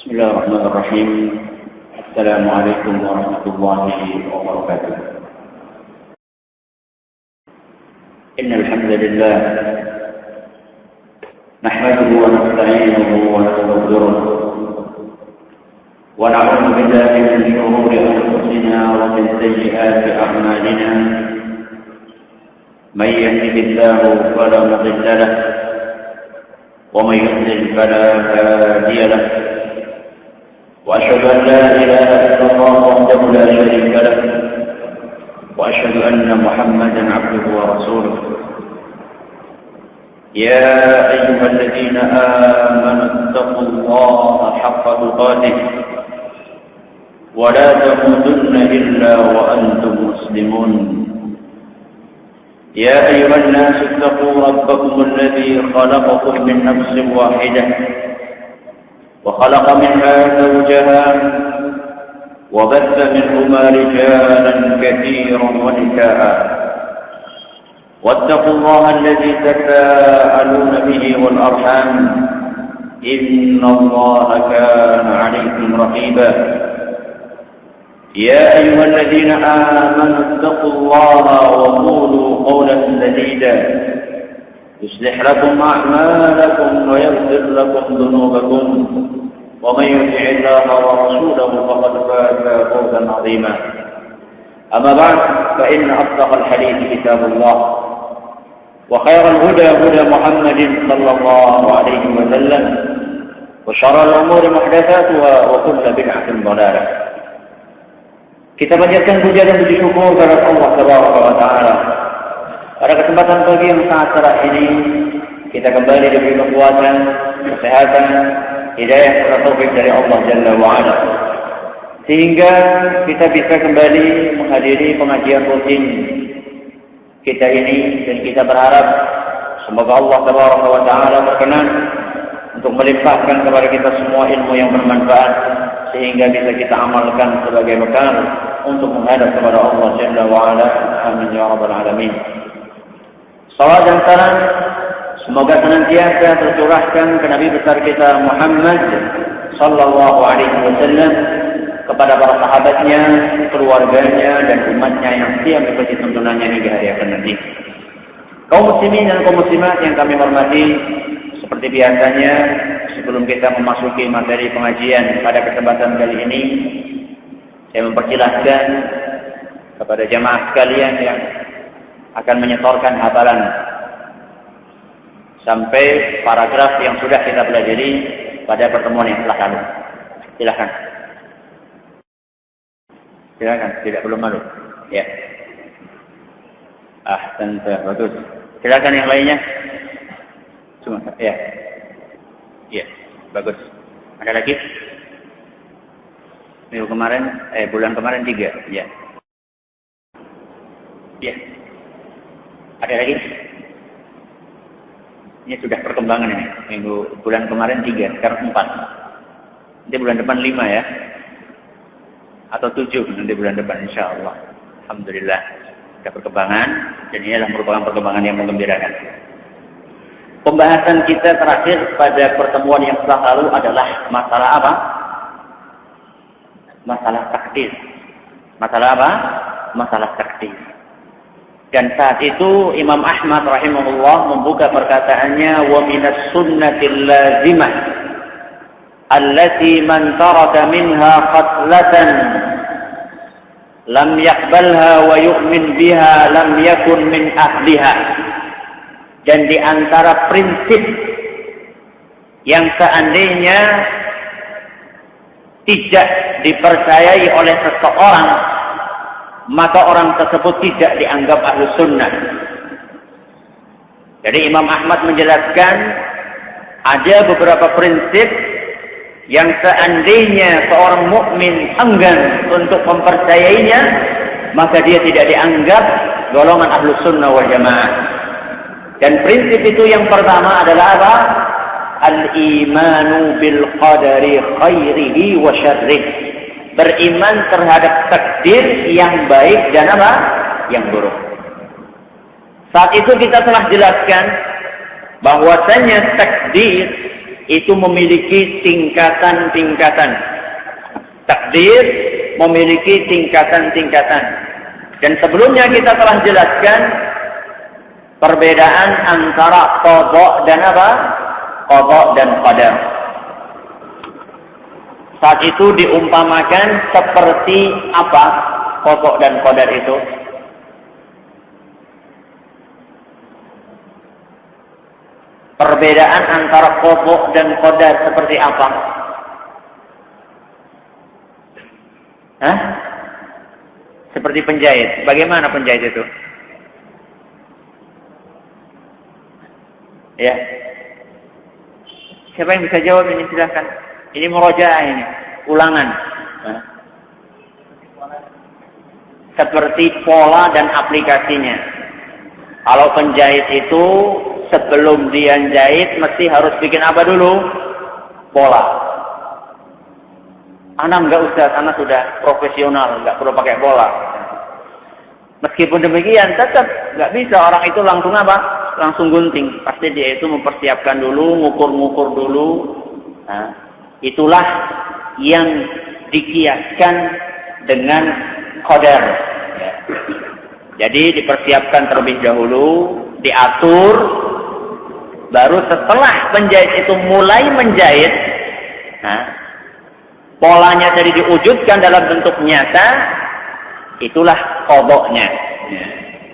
بسم الله الرحمن الرحيم. السلام عليكم ورحمة الله وبركاته. إن الحمد لله نحمده ونستعينه ونستغفره ونعوذ بالله من شرور أنفسنا ومن سيئات أعمالنا. من يهده الله فلا مضل له ومن يضلل فلا هادي له. وأشهد أن لا إله إلا الله وحده لا شريك له وأشهد أن محمدا عبده ورسوله. يا أيها الذين آمنوا اتقوا الله حق تقاته ولا تموتن إلا وأنتم مسلمون. يا أيها الناس اتقوا ربكم الذي خلقكم من نفس واحدة وخلق منها زوجها وبث منهما رجالا كثيرا ونساء. واتقوا الله الذي تساءلون به والأرحام إن الله كان عليكم رقيبا. يا أيها الذين آمنوا اتقوا الله وقولوا قولا سديدا يصلح لكم أعمالكم ويغفر لكم ذنوبكم ومن يطع الله ورسوله فقد فاز فوزا عظيما. أما بعد فإن أصدق الحديث كتاب الله وخير الهدى هدى محمد صلى الله عليه وسلم وشر الأمور محدثاتها وكل بدعة ضلالة. Kita panjatkan puja dan puji syukur kepada Allah Subhanahu wa taala. Pada kesempatan pagi yang sangat cerah ini, kita kembali diberi kekuatan, kesehatan, hidayah serta taufik dari Allah Jalla wa Ala, sehingga kita bisa kembali menghadiri pengajian rutin kita ini, dan kita berharap semoga Allah Subhanahu wa taala berkenan untuk melimpahkan kepada kita semua ilmu yang bermanfaat, sehingga bisa kita amalkan sebagai bekal untuk menghadap kepada Allah Jalla wa Ala. Amin ya rabbal alamin. Salawat dan salam semoga senantiasa tercurahkan ke Nabi besar kita Muhammad sallallahu alaihi wasallam, kepada para sahabatnya, keluarganya, dan umatnya yang setia mengikuti tuntunannya hingga hari akhir nanti. Kaum muslimin dan kaum muslimat yang kami hormati, seperti biasanya sebelum kita memasuki materi pengajian pada kesempatan kali ini, saya mempersilahkan kepada jamaah sekalian yang akan menyetorkan hafalan sampai paragraf yang sudah kita pelajari pada pertemuan yang telah lalu. Silakan. Silakan, tidak belum malu. Ya. Tentu bagus. Silakan yang lainnya. Cuma ya. Ya, bagus. Ada lagi? Minggu kemarin, bulan kemarin 3, ya. Ya. Ada lagi? Ini sudah perkembangan ini. Bulan kemarin 3, sekarang 4. Nanti bulan depan 5 ya. Atau 7 nanti bulan depan insyaallah. Alhamdulillah. Ada perkembangan, dan ini adalah merupakan perkembangan yang menggembirakan. Pembahasan kita terakhir pada pertemuan yang telah lalu adalah masalah apa? Masalah takdir. Masalah apa? Masalah takdir. Dan saat itu Imam Ahmad rahimahullah membuka perkataannya, wa minas sunnatil lazimah allati man taraka minha qatlatan lam yaqbalha wa yu'min biha lam yakun min ahliha. Dan di antara prinsip yang seandainya tidak dipercayai oleh seseorang, maka orang tersebut tidak dianggap ahlu sunnah. Jadi Imam Ahmad menjelaskan ada beberapa prinsip yang seandainya seorang mukmin enggan untuk mempercayainya, maka dia tidak dianggap golongan ahlu sunnah wal jamaah. Dan prinsip itu yang pertama adalah apa? Al-imanu bil qadari khairihi wa syarrih. Beriman terhadap takdir yang baik dan apa? Yang buruk. Saat itu kita telah jelaskan bahwasanya takdir itu memiliki tingkatan-tingkatan. Takdir memiliki tingkatan-tingkatan. Dan sebelumnya kita telah jelaskan perbedaan antara qada dan apa? Qada dan qadar. Saat itu diumpamakan seperti apa qada dan qadar itu? Perbedaan antara qada dan qadar seperti apa? Hah? Seperti penjahit. Bagaimana penjahit itu? Ya. Siapa yang bisa jawab ini? Silahkan. Ini murojaah ini. Ulangan. Nah. Seperti pola dan aplikasinya. Kalau penjahit itu sebelum dia jahit mesti harus bikin apa dulu? Pola. Anak enggak usah, anak sudah profesional, enggak perlu pakai pola. Meskipun demikian, tetap enggak bisa orang itu langsung apa? Langsung gunting. Pasti dia itu mempersiapkan dulu, ngukur-ngukur dulu. Nah, itulah yang dikiaskan dengan qadar. Ya. Jadi dipersiapkan terlebih dahulu, diatur, baru setelah penjahit itu mulai menjahit, nah, polanya tadi diwujudkan dalam bentuk nyata, itulah qadanya. Ya.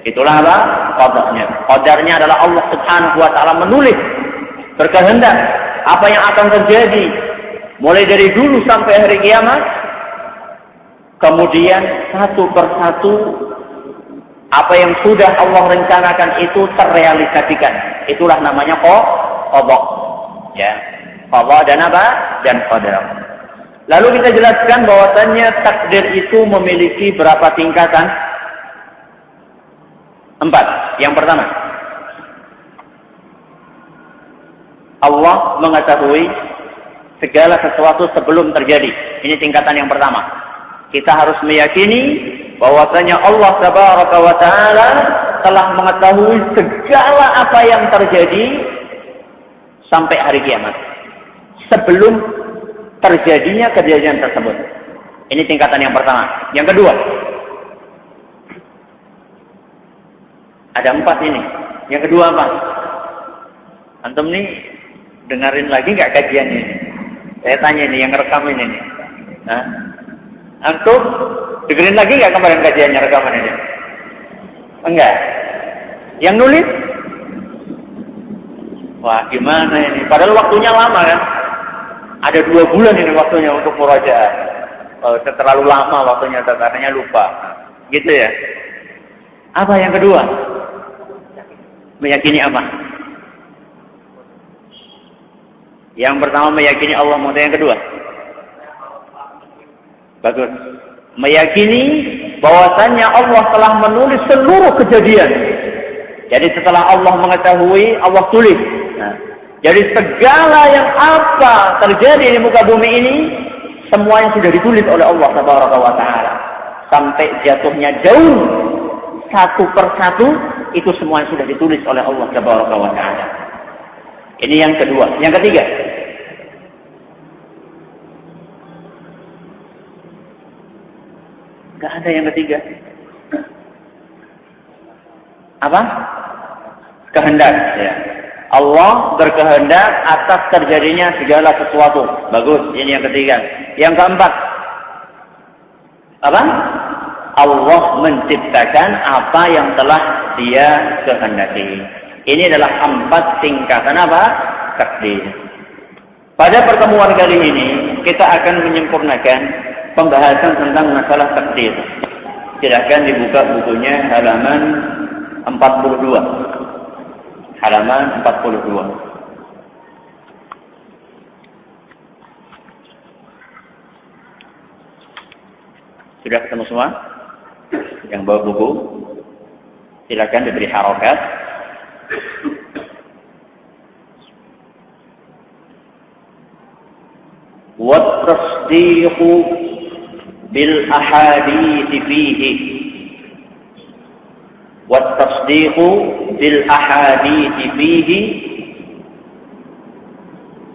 Itulah apa? Qadanya. Qadarnya adalah Allah Subhanahu wa taala menulis, berkehendak apa yang akan terjadi mulai dari dulu sampai hari kiamat. Kemudian satu persatu apa yang sudah Allah rencanakan itu terrealisasikan. Itulah namanya qada. Ya. Qada dan apa? Dan qadar. Lalu kita jelaskan bahwasannya takdir itu memiliki berapa tingkatan? 4. Yang pertama, Allah mengetahui segala sesuatu sebelum terjadi. Ini tingkatan yang pertama. Kita harus meyakini bahwasanya Allah Tabaraka wa Ta'ala telah mengetahui segala apa yang terjadi sampai hari kiamat. Sebelum terjadinya kejadian tersebut. Ini tingkatan yang pertama. Yang kedua, ada 4 ini. Yang kedua apa? Antum nih dengerin lagi nggak kajian ini? Saya tanya ini, yang rekam ini nih. Nah, antum dengerin lagi nggak kemarin kajiannya, rekaman ini? Enggak. Yang nulis? Wah, gimana ini? Padahal waktunya lama kan? Ada 2 bulan ini waktunya untuk murajaah. Terlalu lama waktunya, katanya lupa. Gitu ya. Apa yang kedua? Meyakini apa? Yang pertama meyakini Allah, mau yang kedua? Bagus. Meyakini bahwasannya Allah telah menulis seluruh kejadian. Jadi setelah Allah mengetahui, Allah tulis. Nah, jadi segala yang apa terjadi di muka bumi ini, semua yang sudah ditulis oleh Allah Tabaraka wa Ta'ala. Sampai jatuhnya jauh, satu persatu, itu semua yang sudah ditulis oleh Allah Tabaraka wa Ta'ala. Ini yang kedua. Yang ketiga, gak ada yang ketiga. Apa? Kehendak. Ya. Allah berkehendak atas terjadinya segala sesuatu. Bagus, ini yang ketiga. Yang keempat, apa? Allah menciptakan apa yang telah Dia kehendaki. Ini adalah 4 tingkatan apa? Takdir. Pada pertemuan kali ini kita akan menyempurnakan pembahasan tentang masalah takdir. Silakan dibuka bukunya halaman 42. Halaman 42. Sudah ketemu semua? Yang bawa buku, silakan diberi harokat. وَالتَّصْدِيقُ بِالْأَحَادِيثِ فِيهِ وَالتَّصْدِيقُ بِالْأَحَادِيثِ فِيهِ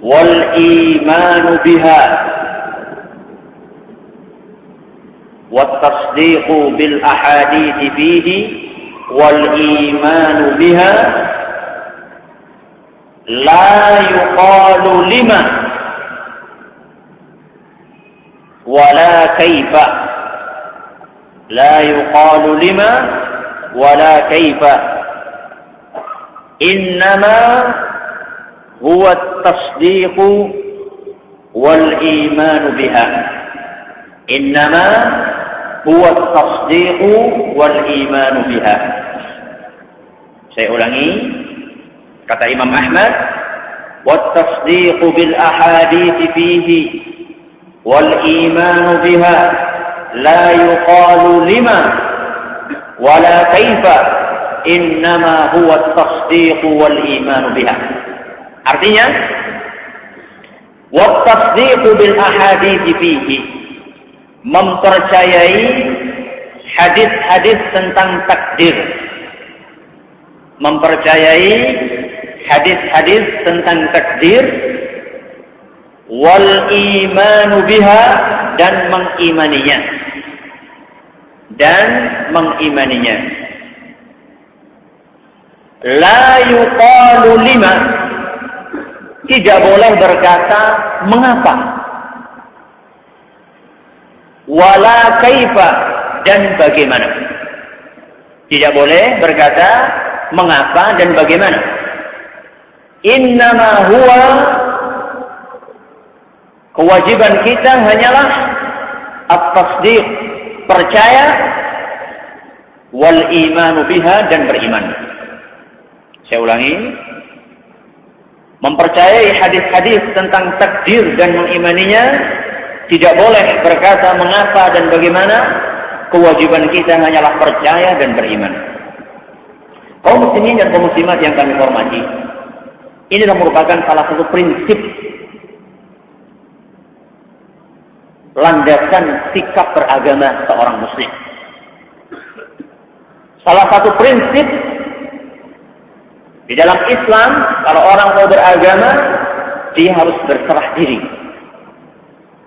wal imanu biha wat tasdiqu bil ahadits fihi wal imanu biha la yuqalu lima wala kaifa la yuqalu lima wala kaifa innama huwa at-tasdiqu wal imanu biha innama huwa at-tasdiqu wal imanu biha. Saya ulangi kata Imam Ahmad, wat tasdiqu bil ahadits fihi wal imanu biha la yuqalu lima wala kaifa innama huwa at-tasdiqu wal imanu biha. Artinya wat tasdiqu bil ahadits fihi, mempercayai hadis-hadis tentang takdir, mempercayai hadis-hadis tentang takdir, wal imanu biha, dan mengimaninya. La yuqalu lima, tidak boleh berkata mengapa, wala kaifa, dan bagaimana. Tidak boleh berkata mengapa dan bagaimana. Innama huwa, kewajiban kita hanyalah at-tasdiq, percaya, wal imanu biha, dan beriman. Saya ulangi, mempercayai hadis-hadis tentang takdir dan mengimaninya. Tidak boleh berkata mengapa dan bagaimana. Kewajiban kita hanyalah percaya dan beriman. Kaum muslimin dan kaum muslimat yang kami hormati, ini adalah merupakan salah satu prinsip landasan sikap beragama seorang muslim. Salah satu prinsip di dalam Islam, kalau orang mau beragama, dia harus berserah diri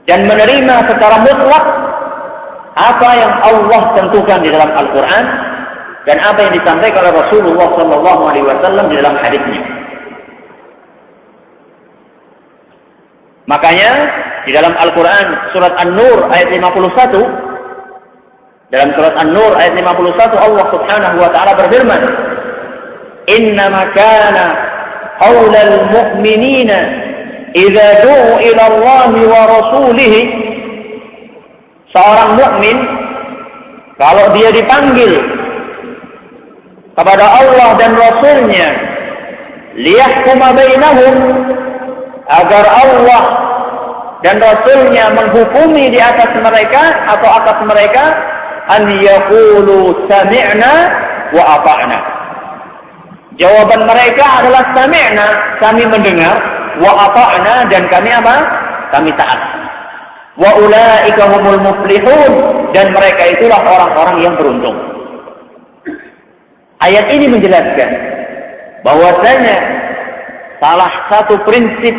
dan menerima secara mutlak apa yang Allah tentukan di dalam Al-Quran dan apa yang disampaikan oleh Rasulullah SAW di dalam hadisnya. Makanya di dalam Al-Quran surat An-Nur ayat 51, dalam surat An-Nur ayat 51 Allah Subhanahu wa taala berfirman, "Innama kana qaulal mu'minina idza du'u ila Allah wa rasulih." Seorang mukmin kalau dia dipanggil kepada Allah dan Rasulnya, liyahkuma bainahum, agar Allah dan Rasulnya menghukumi di atas mereka atau atas mereka, an yaqulu sami'na wa ata'na. Jawaban mereka adalah sami'na, kami mendengar, wa ata'na, dan kami apa? Kami taat. Wa ulaika humul muflihun, dan mereka itulah orang-orang yang beruntung. Ayat ini menjelaskan bahwasanya salah satu prinsip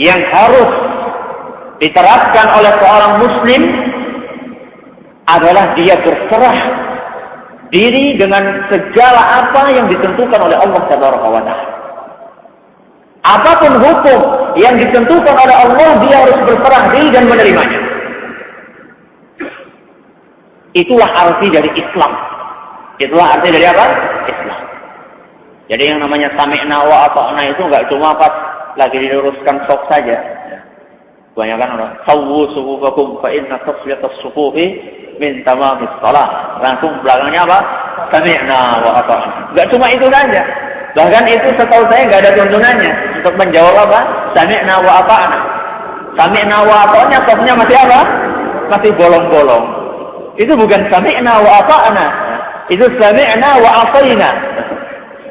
yang harus diterapkan oleh seorang muslim adalah dia berserah diri dengan segala apa yang ditentukan oleh Allah Subhanahu wa taala. Apapun hukum yang ditentukan oleh Allah, dia harus berserah diri dan menerimanya. Itulah arti dari Islam. Itulah arti dari apa? Islam. Jadi yang namanya sami'na wa ata'na itu enggak cuma pas lagi diluruskan saf saja. Kebanyakan orang sawwu sufufakum fa inna tasfiyatas sufufi min tamamis shalah. Langsung belakangnya apa? Sami'na wa ata'na. Enggak cuma itu saja. Bahkan itu setahu saya enggak ada tuntunannya untuk menjawab apa? Sami'na wa ata'na. Sami'na wa ata'na safnya masih apa? Masih bolong-bolong. Itu bukan sami'na wa ata'na. Itu sami'na wa ata'na.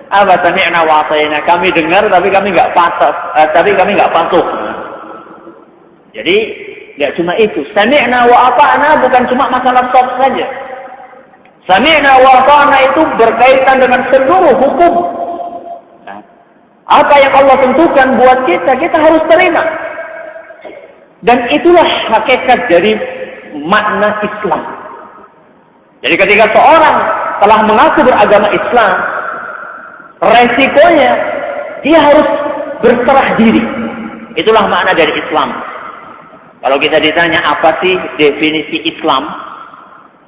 Apa sami'na wa ata'na? Kami dengar tapi kami enggak patuh. Jadi enggak cuma itu. Sami'na wa ata'na bukan cuma masalah saf saja. Sami'na wa ata'na itu berkaitan dengan seluruh hukum. Apa yang Allah tentukan buat kita, kita harus terima. Dan itulah hakikat dari makna Islam. Jadi ketika seorang telah mengaku beragama Islam, resikonya dia harus berserah diri. Itulah makna dari Islam. Kalau kita ditanya apa sih definisi Islam?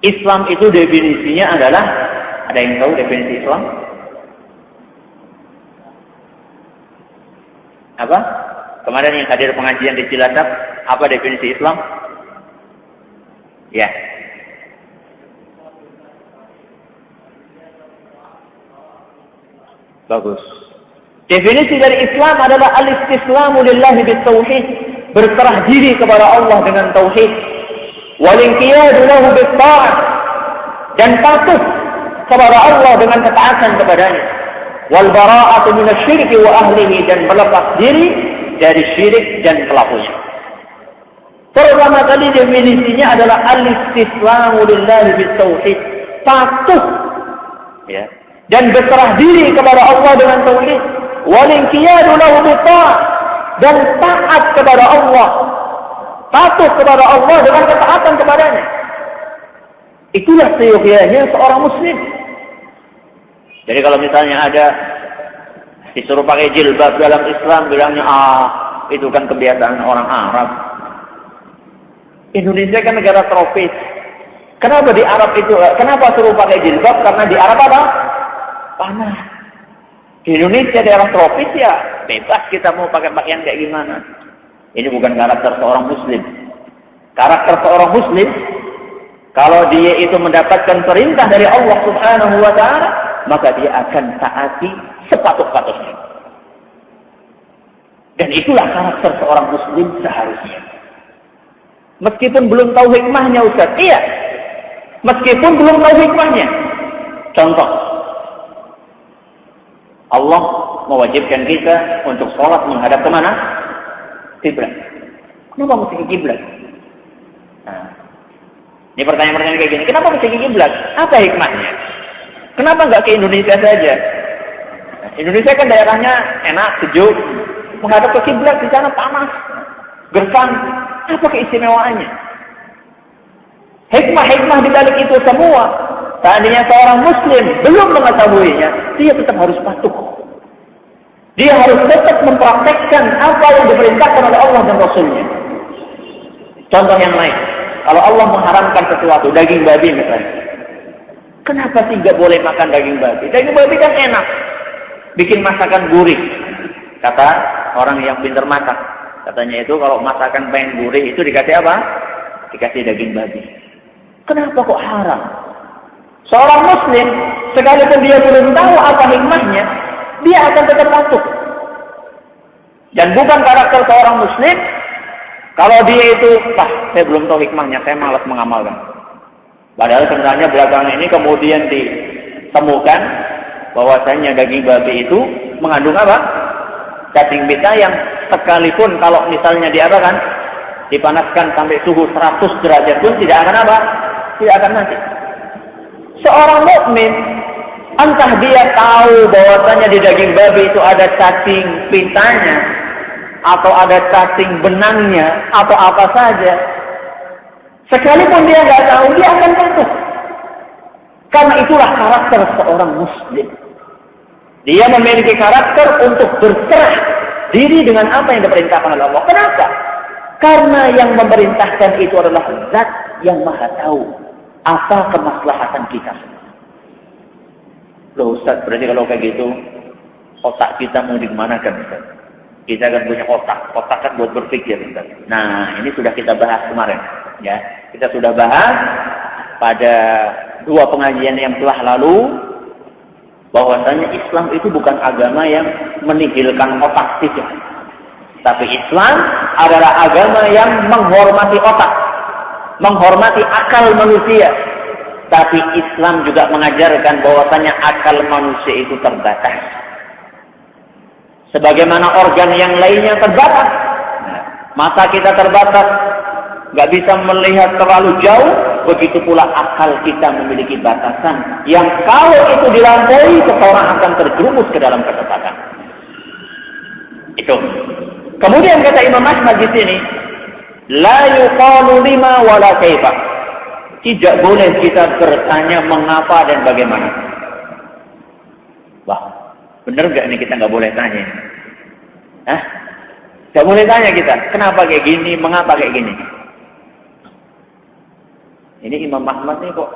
Islam itu definisinya adalah, ada yang tahu definisi Islam? Apa? Kemarin yang hadir pengajian di Cilacap, apa definisi Islam? Ya. Bagus. Definisi dari Islam adalah al-istislamu lillahi bitauhid, berserah diri kepada Allah dengan tauhid, wal-inqiyadu lahu bit-ta'ah, dan patuh kepada Allah dengan ketaatan kepadanya, wal bara'atu minasyirki wa ahlihi, dan melepas diri dari syirik dan pelakunya. Pertama kali definisinya adalah al-istislamu lillahi bitauhid, patuh, ya, dan berserah diri kepada Allah dengan tauhid, wal-inqiyadu lahu bit-ta'ah, dan taat kepada Allah, patuh kepada Allah dengan ketaatan kepadanya. Itulah seyogyanya seorang muslim. Jadi kalau misalnya ada disuruh pakai jilbab dalam Islam, bilangnya itu kan kebiasaan orang Arab. Indonesia kan negara tropis. Kenapa di Arab itu, kenapa suruh pakai jilbab? Karena di Arab apa? Panas. Di Indonesia daerah tropis ya bebas kita mau pakai pakaian kayak gimana. Ini bukan karakter seorang muslim. Karakter seorang muslim, kalau dia itu mendapatkan perintah dari Allah Subhanahu wa ta'ala, maka dia akan taati sepatut-patutnya. Dan itulah karakter seorang muslim seharusnya. Meskipun belum tahu hikmahnya, Ustaz. Iya. Meskipun belum tahu hikmahnya. Contoh, Allah mewajibkan kita untuk sholat menghadap kemana? Kiblat. Kenapa mesti ke kiblat? Nah, ini pertanyaan-pertanyaan kayak gini. Kenapa mesti ke kiblat? Apa hikmahnya? Kenapa nggak ke Indonesia saja? Nah, Indonesia kan daerahnya enak, sejuk. Menghadap ke kiblat di sana panas, gersang. Apa keistimewaannya? Hikmah-hikmah di balik itu semua, seandainya seorang muslim belum mengetahuinya, dia tetap harus patuh. Dia harus tetap mempraktekkan apa yang diperintahkan oleh Allah dan Rasulnya. Contoh yang lain, kalau Allah mengharamkan sesuatu, daging babi misalnya, kenapa sih nggak boleh makan daging babi? Daging babi kan enak, bikin masakan gurih. Kata orang yang pintar masak, katanya itu kalau masakan pengen gurih itu dikasih apa? Dikasih daging babi. Kenapa kok haram? Seorang muslim, sekalipun dia belum tahu apa hikmahnya, dia akan tetap patuh. Dan bukan karakter seorang muslim, kalau dia itu, saya belum tahu hikmahnya, saya malas mengamalkan. Padahal sebenarnya belakangan ini kemudian ditemukan bahwasanya daging babi itu mengandung apa? Cacing pita yang sekalipun kalau misalnya diapakan, dipanaskan sampai suhu 100 derajat pun tidak akan apa? Tidak akan mati. Seorang mukmin, entah dia tahu bahwasanya di daging babi itu ada cacing pitanya, atau ada cacing benangnya, atau apa saja, sekalipun dia nggak tahu, dia akan patuh. Karena itulah karakter seorang muslim. Dia memiliki karakter untuk berserah diri dengan apa yang diperintahkan oleh Allah. Kenapa? Karena yang memerintahkan itu adalah Zat yang Maha Tahu apa kemaslahatan kita. Loh Ustaz, berarti kalau kayak gitu otak kita mau dimanakan Ustaz? Kita kan punya otak kan buat berpikir Ustaz. Nah, ini sudah kita bahas kemarin, ya. Kita sudah bahas pada 2 pengajian yang telah lalu bahwasanya Islam itu bukan agama yang menihilkan otak tidak. Tapi Islam adalah agama yang menghormati otak, menghormati akal manusia. Tapi Islam juga mengajarkan bahwasanya akal manusia itu terbatas. Sebagaimana organ yang lainnya terbatas. Mata kita terbatas, nggak bisa melihat terlalu jauh. Begitu pula akal kita memiliki batasan yang kalau itu dilampaui, seseorang akan terjerumus ke dalam kesesatan. Itu. Kemudian kata Imam Ahmad di sini, la yuqalu lima wala kaifa. Tidak boleh kita bertanya mengapa dan bagaimana. Wah, benar nggak nih kita nggak boleh tanya? Hah? Nggak boleh tanya kita, kenapa kayak gini, mengapa kayak gini? Ini Imam Ahmad nih kok,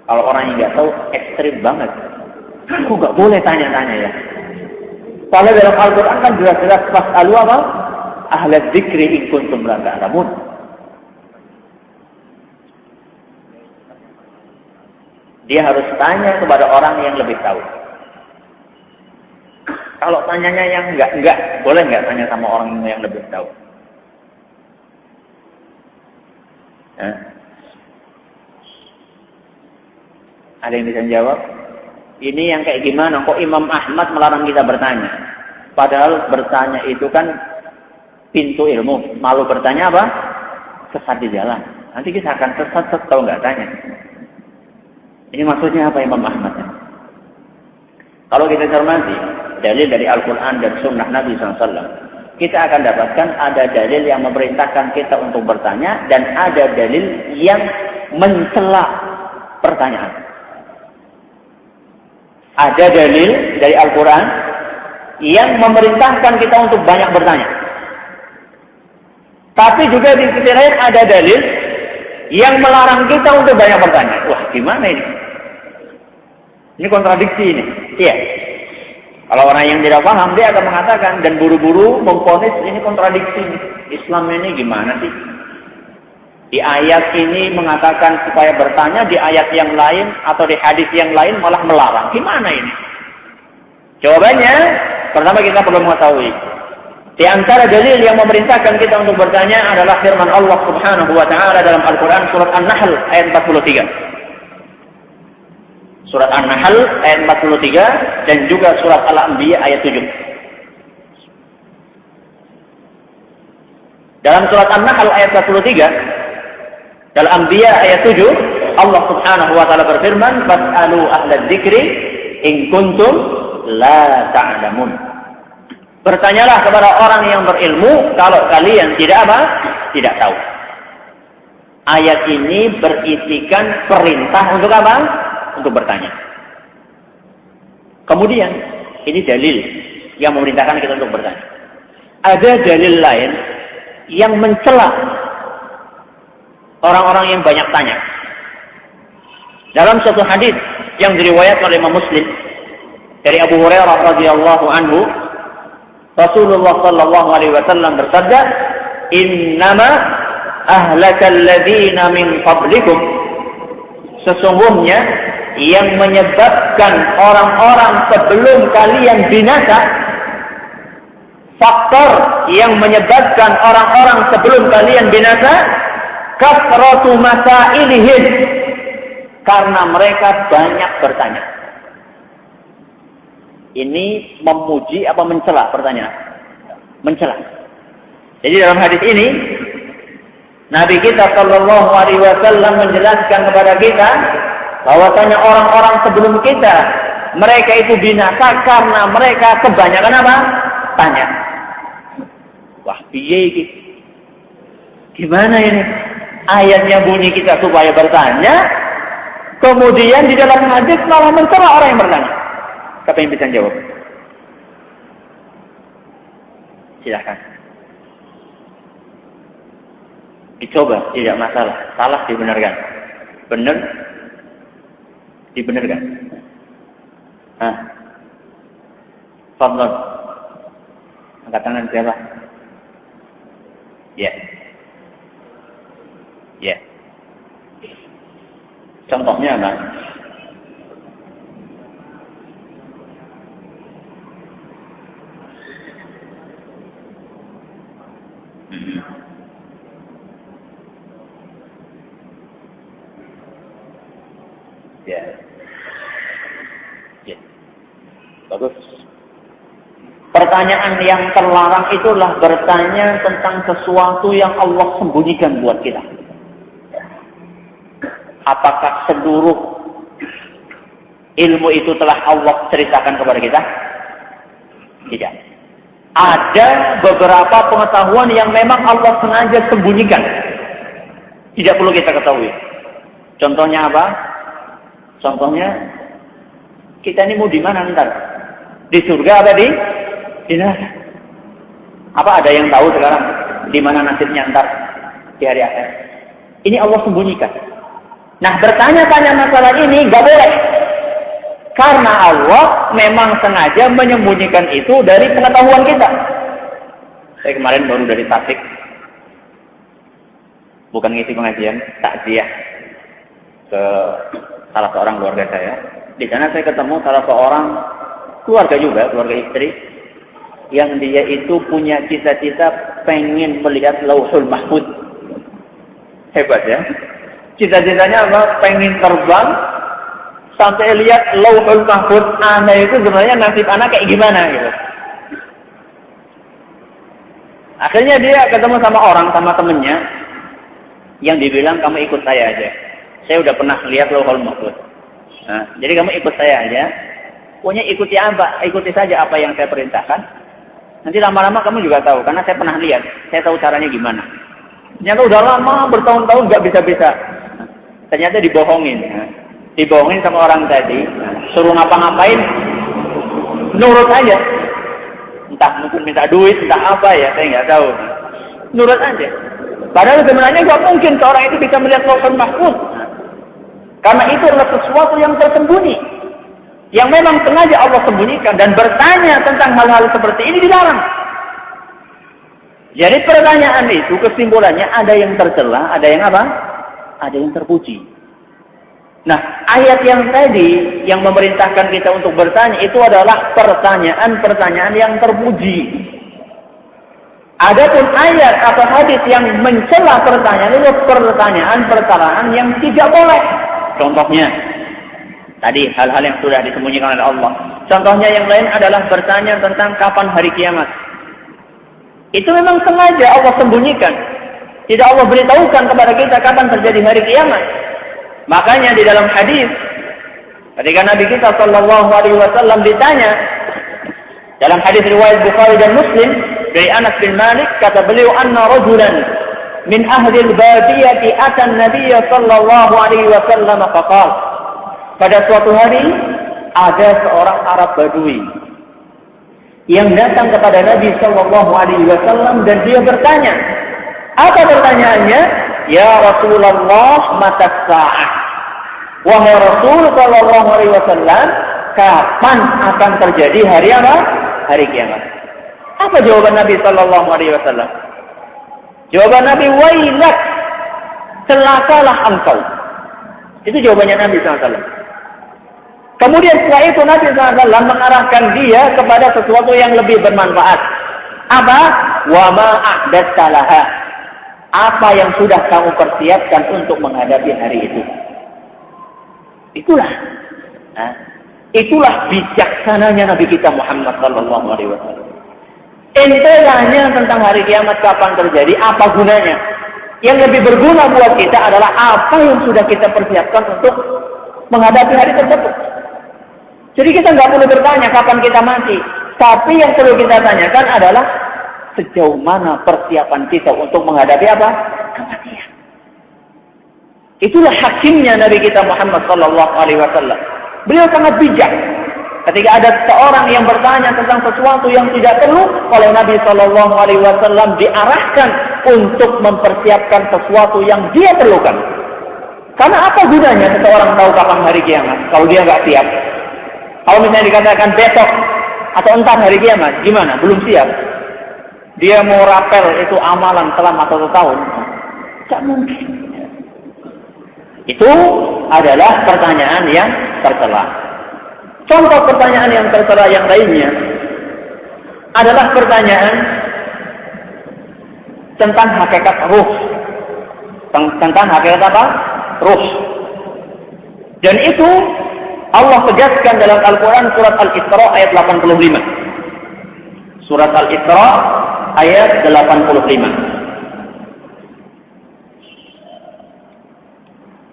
kalau orang yang nggak tahu ekstrim banget. Kok nggak boleh tanya-tanya ya? Kalau dalam Al-Quran kan jelas-jelas fas'alu apa? Ahla dzikri in kuntum la ta'lamun. Dia harus tanya kepada orang yang lebih tahu. Kalau tanyanya yang enggak, boleh enggak tanya sama orang yang lebih tahu? Ada yang bisa jawab? Ini yang kayak gimana? Kok Imam Ahmad melarang kita bertanya? Padahal bertanya itu kan pintu ilmu. Malu bertanya apa? Sesat di jalan. Nanti kita akan sesat kalau nggak tanya. Ini maksudnya apa Imam Ahmad? Kalau kita cermati dalil dari Al-Quran dan Sunnah Nabi SAW, kita akan dapatkan ada dalil yang memerintahkan kita untuk bertanya dan ada dalil yang mencela pertanyaan. Ada dalil dari Al-Quran yang memerintahkan kita untuk banyak bertanya. Tapi juga di sisi lain ada dalil yang melarang kita untuk banyak bertanya. Wah, gimana ini? Ini kontradiksi ini. Iya. Kalau orang yang tidak paham, dia akan mengatakan dan buru-buru memvonis ini kontradiksi. Islam ini gimana sih? Di ayat ini mengatakan supaya bertanya, di ayat yang lain atau di hadis yang lain malah melarang. Gimana ini? Jawabannya, pertama kita perlu mengetahui. Di antara dalil yang memerintahkan kita untuk bertanya adalah firman Allah Subhanahu wa taala dalam Al-Qur'an surat An-Nahl ayat 43. Surat An-Nahl ayat 43 dan juga surat Al-Anbiya ayat 7. Dalam surat An-Nahl ayat 43, dalam Anbiya ayat 7, Allah Subhanahu wa taala berfirman, "Fas'alu ahla dzikri in kuntum la ta'lamun." Bertanyalah kepada orang yang berilmu kalau kalian tidak apa? Tidak tahu. Ayat ini berisikan perintah untuk apa? Untuk bertanya. Kemudian, ini dalil yang memerintahkan kita untuk bertanya. Ada dalil lain yang mencela orang-orang yang banyak tanya. Dalam suatu hadis yang diriwayatkan oleh Imam Muslim dari Abu Hurairah radhiyallahu anhu, Rasulullah sallallahu alaihi wasallam bersabda, "Innama ahlakal ladzina min qablikum." Sesungguhnya yang menyebabkan orang-orang sebelum kalian binasa, faktor yang menyebabkan orang-orang sebelum kalian binasa, kasratu masailihim, karena mereka banyak bertanya. Ini memuji apa mencela pertanyaan? Mencela. Jadi dalam hadis ini Nabi kita sallallahu alaihi wasallam menjelaskan kepada kita bahwasanya orang-orang sebelum kita mereka itu binasa karena mereka kebanyakan apa? Tanya. Wah, piye iki? Gimana ini? Ayatnya bunyi kita supaya bertanya, kemudian di dalam hadis malah mencela orang yang bertanya. Siapa yang bisa jawab? Silahkan. Dicoba, tidak masalah. Salah dibenarkan. Benar? Dibenarkan. Fadlan. Angkat tangan siapa? Ya. Ya. Contohnya apa? Ya. Ya. Bagus. Pertanyaan yang terlarang itulah bertanya tentang sesuatu yang Allah sembunyikan buat kita. Apakah seluruh ilmu itu telah Allah ceritakan kepada kita? Tidak. Ada beberapa pengetahuan yang memang Allah sengaja sembunyikan. Tidak perlu kita ketahui. Contohnya apa? Contohnya, kita ini mau di mana ntar? Di surga apa di neraka? Apa ada yang tahu sekarang di mana nasibnya ntar di hari akhir? Ini Allah sembunyikan. Nah, bertanya-tanya masalah ini nggak boleh. Karena Allah memang sengaja menyembunyikan itu dari pengetahuan kita. Saya kemarin baru dari Tasik. Bukan ngisi pengajian, takziah ke salah seorang keluarga saya. Di sana saya ketemu salah seorang keluarga juga, keluarga istri, yang dia itu punya cita-cita pengen melihat Lauhul Mahfuz. Hebat ya. Cita-citanya apa? Pengen terbang sampai lihat Lauhul Mahfuz. Anak itu sebenarnya nasib anak kayak gimana gitu. Akhirnya dia ketemu sama orang, sama temennya, yang dibilang kamu ikut saya aja. Saya udah pernah lihat Lauhul Mahfuz. Nah, jadi kamu ikut saya aja. Pokoknya ikuti apa? Ikuti saja apa yang saya perintahkan. Nanti lama-lama kamu juga tahu, karena saya pernah lihat. Saya tahu caranya gimana. Ternyata udah lama, bertahun-tahun nggak bisa-bisa. Ternyata dibohongin. Dibohongin sama orang tadi, suruh ngapa-ngapain, nurut aja. Entah mungkin minta duit, entah apa ya, saya nggak tahu. Nurut aja. Padahal sebenarnya nggak mungkin seorang itu bisa melihat Lauhul Mahfuz. Karena itu adalah sesuatu yang tersembunyi, yang memang sengaja Allah sembunyikan, dan bertanya tentang hal-hal seperti ini dilarang. Jadi pertanyaan itu kesimpulannya ada yang tercela, ada yang apa? Ada yang terpuji. Nah, ayat yang tadi yang memerintahkan kita untuk bertanya itu adalah pertanyaan-pertanyaan yang terpuji. Adapun ayat atau hadis yang mencela pertanyaan itu pertanyaan yang tidak boleh. Contohnya, tadi hal-hal yang sudah disembunyikan oleh Allah. Contohnya yang lain adalah bertanya tentang kapan hari kiamat. Itu memang sengaja Allah sembunyikan. Tidak Allah beritahukan kepada kita kapan terjadi hari kiamat. Makanya di dalam hadis, ketika Nabi kita Shallallahu Alaihi Wasallam ditanya dalam hadis riwayat Bukhari dan Muslim dari Anas bin Malik, kata beliau, anna rajulan min ahli al-badiyati atan Nabi Shallallahu Alaihi Wasallam faqal. Pada suatu hari ada seorang Arab Badui yang datang kepada Nabi Shallallahu Alaihi Wasallam dan dia bertanya. Apa pertanyaannya? Ya Rasulullah, mata sa'ah. Wahai Rasul Shallallahu Alaihi Wasallam, kapan akan terjadi hari apa? Hari kiamat. Apa jawaban Nabi Shallallahu Alaihi Wasallam? Jawaban Nabi, wailak, celakalah engkau. Itu jawabannya Nabi SAW. Kemudian setelah itu Nabi SAW mengarahkan dia kepada sesuatu yang lebih bermanfaat. Apa? Wa ma a'dadta laha. Apa yang sudah kamu persiapkan untuk menghadapi hari itu? Itulah bijaksananya Nabi kita Muhammad Sallallahu Alaihi Wasallam. Ente tanya tentang hari kiamat kapan terjadi, apa gunanya? Yang lebih berguna buat kita adalah apa yang sudah kita persiapkan untuk menghadapi hari tersebut. Jadi kita nggak perlu bertanya kapan kita mati, tapi yang perlu kita tanyakan adalah sejauh mana persiapan kita untuk menghadapi apa? Kematian. Itulah hakimnya Nabi kita Muhammad Sallallahu Alaihi Wasallam. Beliau sangat bijak. Ketika ada seorang yang bertanya tentang sesuatu yang tidak perlu, oleh Nabi Sallallahu Alaihi Wasallam diarahkan untuk mempersiapkan sesuatu yang dia perlukan. Karena apa gunanya seseorang tahu kapan hari kiamat kalau dia nggak siap? Kalau misalnya dikatakan besok atau entar hari kiamat, gimana? Belum siap. Dia mau rapel itu amalan selama 1 tahun, tak mungkin. Itu adalah pertanyaan yang tercela. Contoh pertanyaan yang tercela yang lainnya adalah pertanyaan tentang hakikat ruh. Tentang hakikat apa? Ruh. Dan itu Allah tegaskan dalam Al-Quran surat Al-Isra ayat 85. Surat Al-Isra ayat 85.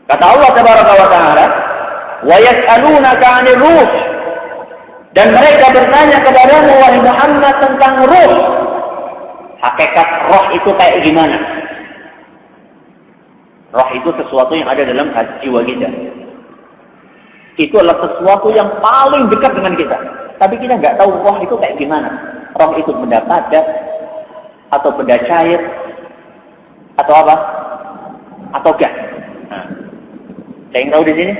Kata Allah Tabaraka wa Ta'ala, wa yas'alunaka 'anil ruh, Dan mereka bertanya kepadamu, wahai Muhammad, tentang ruh. Hakikat roh itu kayak gimana? Roh itu sesuatu yang ada dalam hati jiwa kita. Itu adalah sesuatu yang paling dekat dengan kita. Tapi kita nggak tahu roh itu kayak gimana. Roh itu benda padat, atau benda cair, atau apa? Atau gas. Nah, saya yang tahu di sini.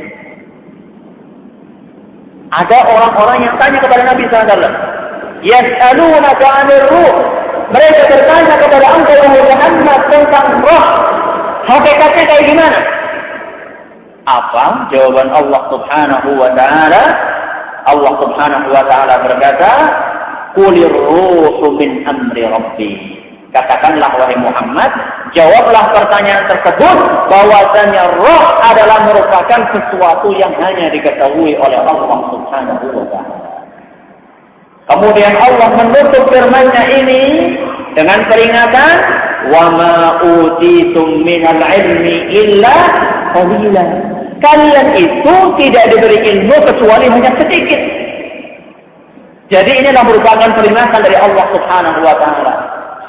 Ada orang-orang yang tanya kepada Nabi SAW. Yas'alunaka 'anil ruh. Mereka bertanya kepada engkau wahai Muhammad tentang roh. Hakikatnya kayak gimana? Apa jawaban Allah Subhanahu wa taala? Allah Subhanahu wa taala berkata, "Qulir ruhu min amri rabbi." Katakanlah wahai Muhammad, jawablah pertanyaan tersebut bahwasanya roh adalah merupakan sesuatu yang hanya diketahui oleh Allah Subhanahu wa taala. Kemudian Allah menutup firman-Nya ini dengan peringatan, "Wa ma utitum minal ilmi illa qalila." Kalian itu tidak diberi ilmu kecuali hanya sedikit. Jadi inilah merupakan peringatan dari Allah Subhanahu wa taala.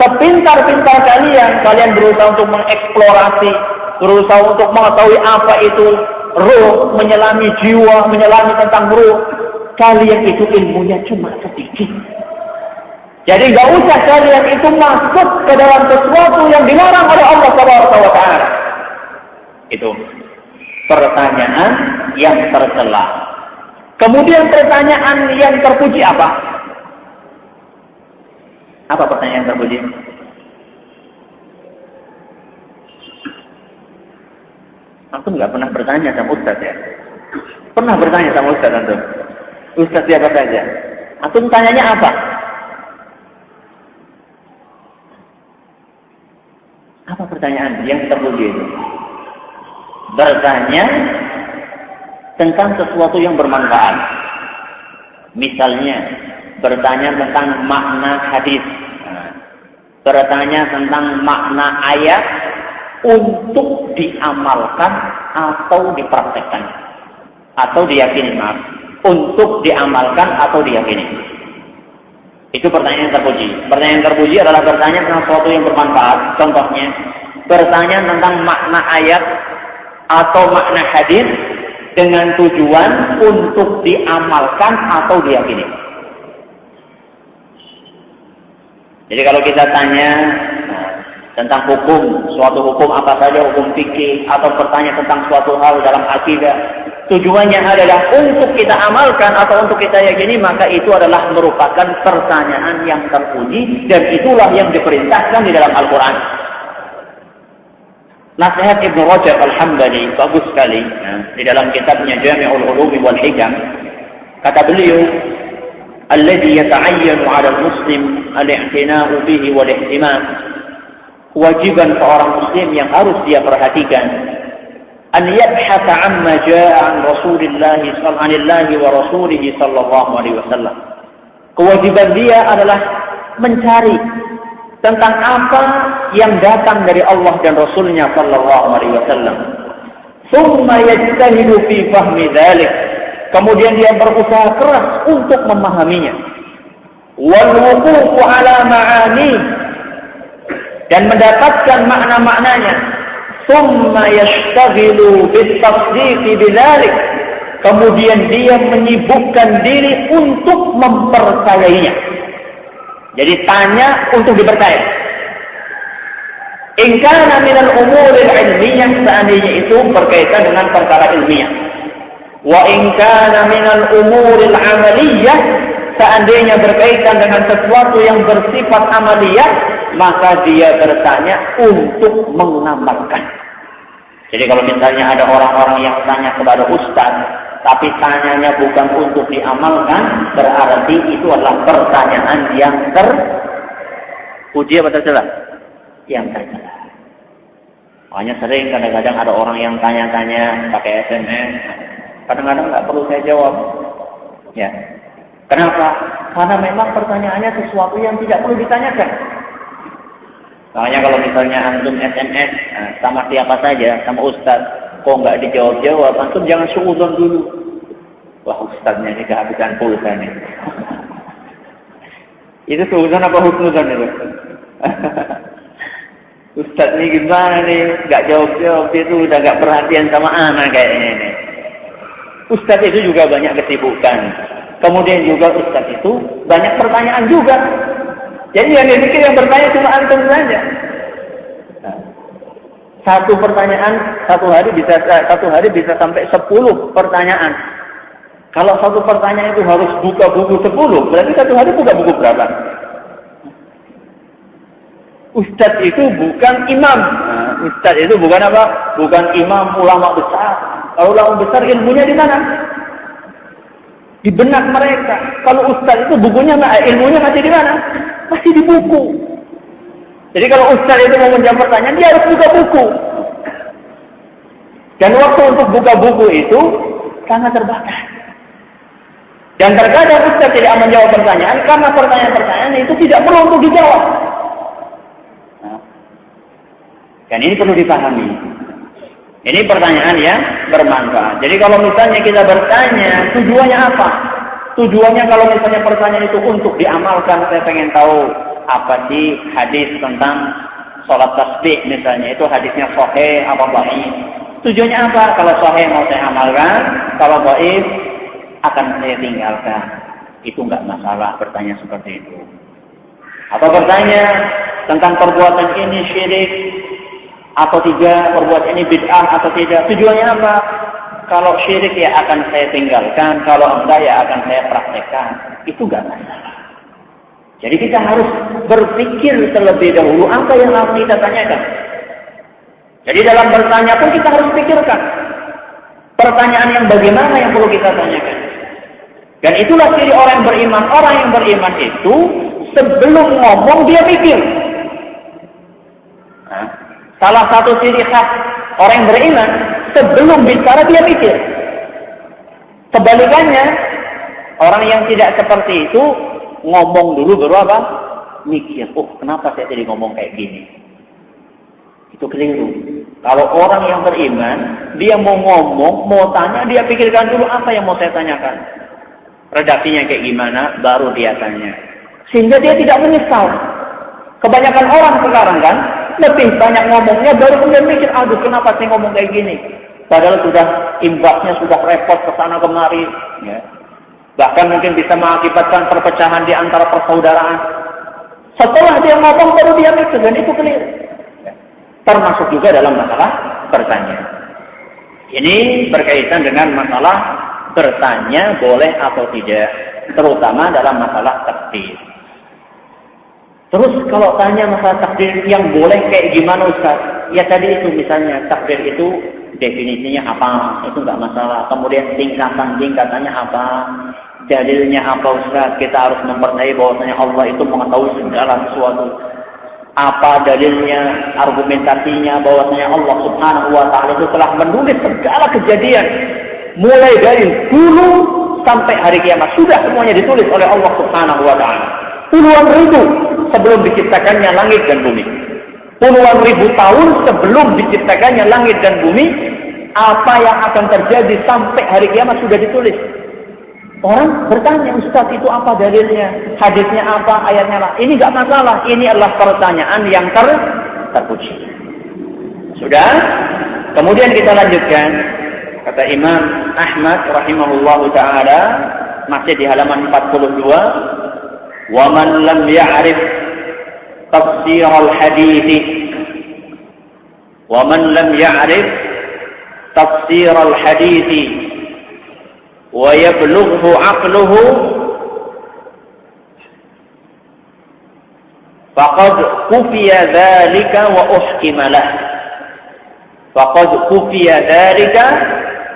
Sepintar-pintar kalian berusaha untuk mengeksplorasi, berusaha untuk mengetahui apa itu ruh, menyelami jiwa, menyelami tentang ruh. Kalian itu ilmunya cuma sedikit. Jadi gak usah kalian itu masuk ke dalam sesuatu yang dilarang oleh Allah Subhanahu wa taala. Itu pertanyaan yang tercela. Kemudian pertanyaan yang terpuji apa? Apa pertanyaan yang terpuji? Antum nggak pernah bertanya sama Ustaz ya? Pernah bertanya sama Ustaz antum? Ustaz siapa saja? Antum tanyanya apa? Apa pertanyaan yang terpuji itu? Bertanya tentang sesuatu yang bermanfaat. Misalnya, bertanya tentang makna hadis. Bertanya tentang makna ayat untuk diamalkan atau dipraktekkan. Atau diyakini, maaf. Untuk diamalkan atau diyakini. Itu pertanyaan yang terpuji. Pertanyaan yang terpuji adalah bertanya tentang sesuatu yang bermanfaat. Contohnya, bertanya tentang makna ayat atau makna hadis dengan tujuan untuk diamalkan atau diyakini. Jadi kalau kita tanya tentang hukum, suatu hukum apa saja, hukum fikih, atau bertanya tentang suatu hal dalam akidah, tujuannya adalah untuk kita amalkan atau untuk kita yakini, maka itu adalah merupakan pertanyaan yang terpuji, dan itulah yang diperintahkan di dalam Al-Quran. Nasihat Ibnu Rajab Al-Hambali bagus sekali di dalam kitabnya Jami'ul Ulumi wal Hikam. Kata beliau, "Alladhi yata'ayyanu 'ala al-muslim al-i'tina'u bihi wal ihtimam." Kewajiban seorang muslim yang harus dia perhatikan, an yabhatha 'amma jaa'a 'an Rasulillah sallallahu wa rasulihi sallallahu alaihi wasallam. Kewajiban dia adalah mencari tentang apa yang datang dari Allah dan Rasulnya sallallahu alaihi wasallam. Tsumma yajtahidu fi fahmi dzalik. Kemudian dia berusaha keras untuk memahaminya. Wal wuqufu ala ma'ani, dan mendapatkan makna-maknanya. Tsumma yashtaghilu bit-tasdiqi bidzalik. Kemudian dia menyibukkan diri untuk mempercayainya. Jadi tanya untuk dipercaya. In kana minal umuril ilmiyah, seandainya itu berkaitan dengan perkara ilmiah. Wa in kana minal umuril amaliyah, seandainya berkaitan dengan sesuatu yang bersifat amaliyah, maka dia bertanya untuk mengamalkan. Jadi kalau misalnya ada orang-orang yang tanya kepada ustaz, tapi tanyanya bukan untuk diamalkan, berarti itu adalah pertanyaan yang terpuji atau tercela? Yang tercela. Makanya sering kadang-kadang ada orang yang tanya-tanya pakai SMS, kadang-kadang nggak perlu saya jawab. Ya, kenapa? Karena memang pertanyaannya sesuatu yang tidak perlu ditanyakan. Makanya kalau misalnya antum SMS sama siapa saja, sama ustaz, kok nggak dijawab-jawab, antum jangan suudzon dulu. Wah, ustadznya ini kehabisan pulsa nih. Itu suudzon apa husnudzon itu? Ustadz ini gimana nih? Gak jawab-jawab, itu udah gak perhatian sama anak kayaknya ini. Ustadz itu juga banyak kesibukan. Kemudian juga ustadz itu banyak pertanyaan juga. Jadi yang dipikir yang bertanya cuma antum saja. Nah, satu pertanyaan satu hari bisa sampai 10 pertanyaan. Kalau satu pertanyaan itu harus buka buku 10, berarti satu hari buka buku berapa? Ustadz itu bukan imam. Nah, ustadz itu bukan apa? Bukan imam ulama besar. Kalau ulama besar ilmunya di mana? Di benak mereka. Kalau ustadz itu bukunya, ilmunya masih di mana? Masih di buku. Jadi kalau ustadz itu mau menjawab pertanyaan, dia harus buka buku. Dan waktu untuk buka buku itu sangat terbatas. Dan terkadang ustadz tidak menjawab pertanyaan karena pertanyaan-pertanyaan itu tidak perlu untuk dijawab. Dan ini perlu dipahami. Ini pertanyaan yang bermanfaat. Jadi kalau misalnya kita bertanya, tujuannya apa? Tujuannya kalau misalnya pertanyaan itu untuk diamalkan, saya pengen tahu apa sih hadis tentang sholat tasbih misalnya, itu hadisnya sahih apa dhaif. Tujuannya apa? Kalau sahih mau saya amalkan, kalau dhaif akan saya tinggalkan. Itu enggak masalah bertanya seperti itu. Atau bertanya tentang perbuatan ini syirik atau tidak, perbuatan ini bid'ah atau tidak. Tujuannya apa? Kalau syirik ya akan saya tinggalkan, kalau enggak ya akan saya praktekkan. Itu enggak masalah. Jadi kita harus berpikir terlebih dahulu apa yang harus kita tanyakan. Jadi dalam bertanya pun kita harus pikirkan pertanyaan yang bagaimana yang perlu kita tanyakan. Dan itulah ciri orang yang beriman. Orang yang beriman itu sebelum ngomong dia pikir. Nah, salah satu ciri khas orang yang beriman, sebelum bicara dia pikir. Kebalikannya, orang yang tidak seperti itu, ngomong dulu baru apa? Mikir, oh kenapa saya jadi ngomong kayak gini? Itu keliru. Kalau orang yang beriman, dia mau ngomong, mau tanya, dia pikirkan dulu apa yang mau saya tanyakan. Redaksinya kayak gimana, baru dia tanya. Sehingga dia tidak menyesal. Kebanyakan orang sekarang kan, lebih banyak ngomongnya baru kemudian mikir, aduh kenapa saya ngomong kayak gini? Padahal sudah imbasnya sudah repot ke sana kemari, ya. Bahkan mungkin bisa mengakibatkan perpecahan di antara persaudaraan. Setelah dia ngomong baru dia mikir, dan itu keliru. Ya. Termasuk juga dalam masalah bertanya. Ini berkaitan dengan masalah bertanya boleh atau tidak, terutama dalam masalah takdir. Terus kalau tanya masalah takdir yang boleh kayak gimana Ustaz? Ya tadi itu misalnya takdir itu definisinya apa? Itu enggak masalah. Kemudian tingkatannya apa? Dalilnya apa Ustaz? Kita harus mempercayai bahwasanya Allah itu mengetahui segala sesuatu. Apa dalilnya, argumentasinya bahwasanya Allah Subhanahu wa taala itu telah menulis segala kejadian mulai dari dulu sampai hari kiamat, sudah semuanya ditulis oleh Allah Subhanahu wa taala. Puluhan ribu sebelum diciptakannya langit dan bumi. Puluhan ribu tahun sebelum diciptakannya langit dan bumi, apa yang akan terjadi sampai hari kiamat sudah ditulis. Orang bertanya, Ustaz itu apa dalilnya? Hadisnya apa? Ayatnya apa? Ini enggak masalah. Ini adalah pertanyaan yang terpuji. Sudah? Kemudian kita lanjutkan. Kata Imam Ahmad rahimahullahu ta'ala, masih di halaman 42. وَمَنْ لَمْ يَعْرِفْ تَفْسِيرَ الْحَدِيثِ وَمَنْ لَمْ يَعْرِفْ تَفْسِيرَ الْحَدِيثِ وَيَبْلُغْهُ عَقْلُهُ فَقَدْ كُفِيَ ذَلِكَ وَأُحْكِمَ لَهُ فَقَدْ كُفِيَ ذَلِكَ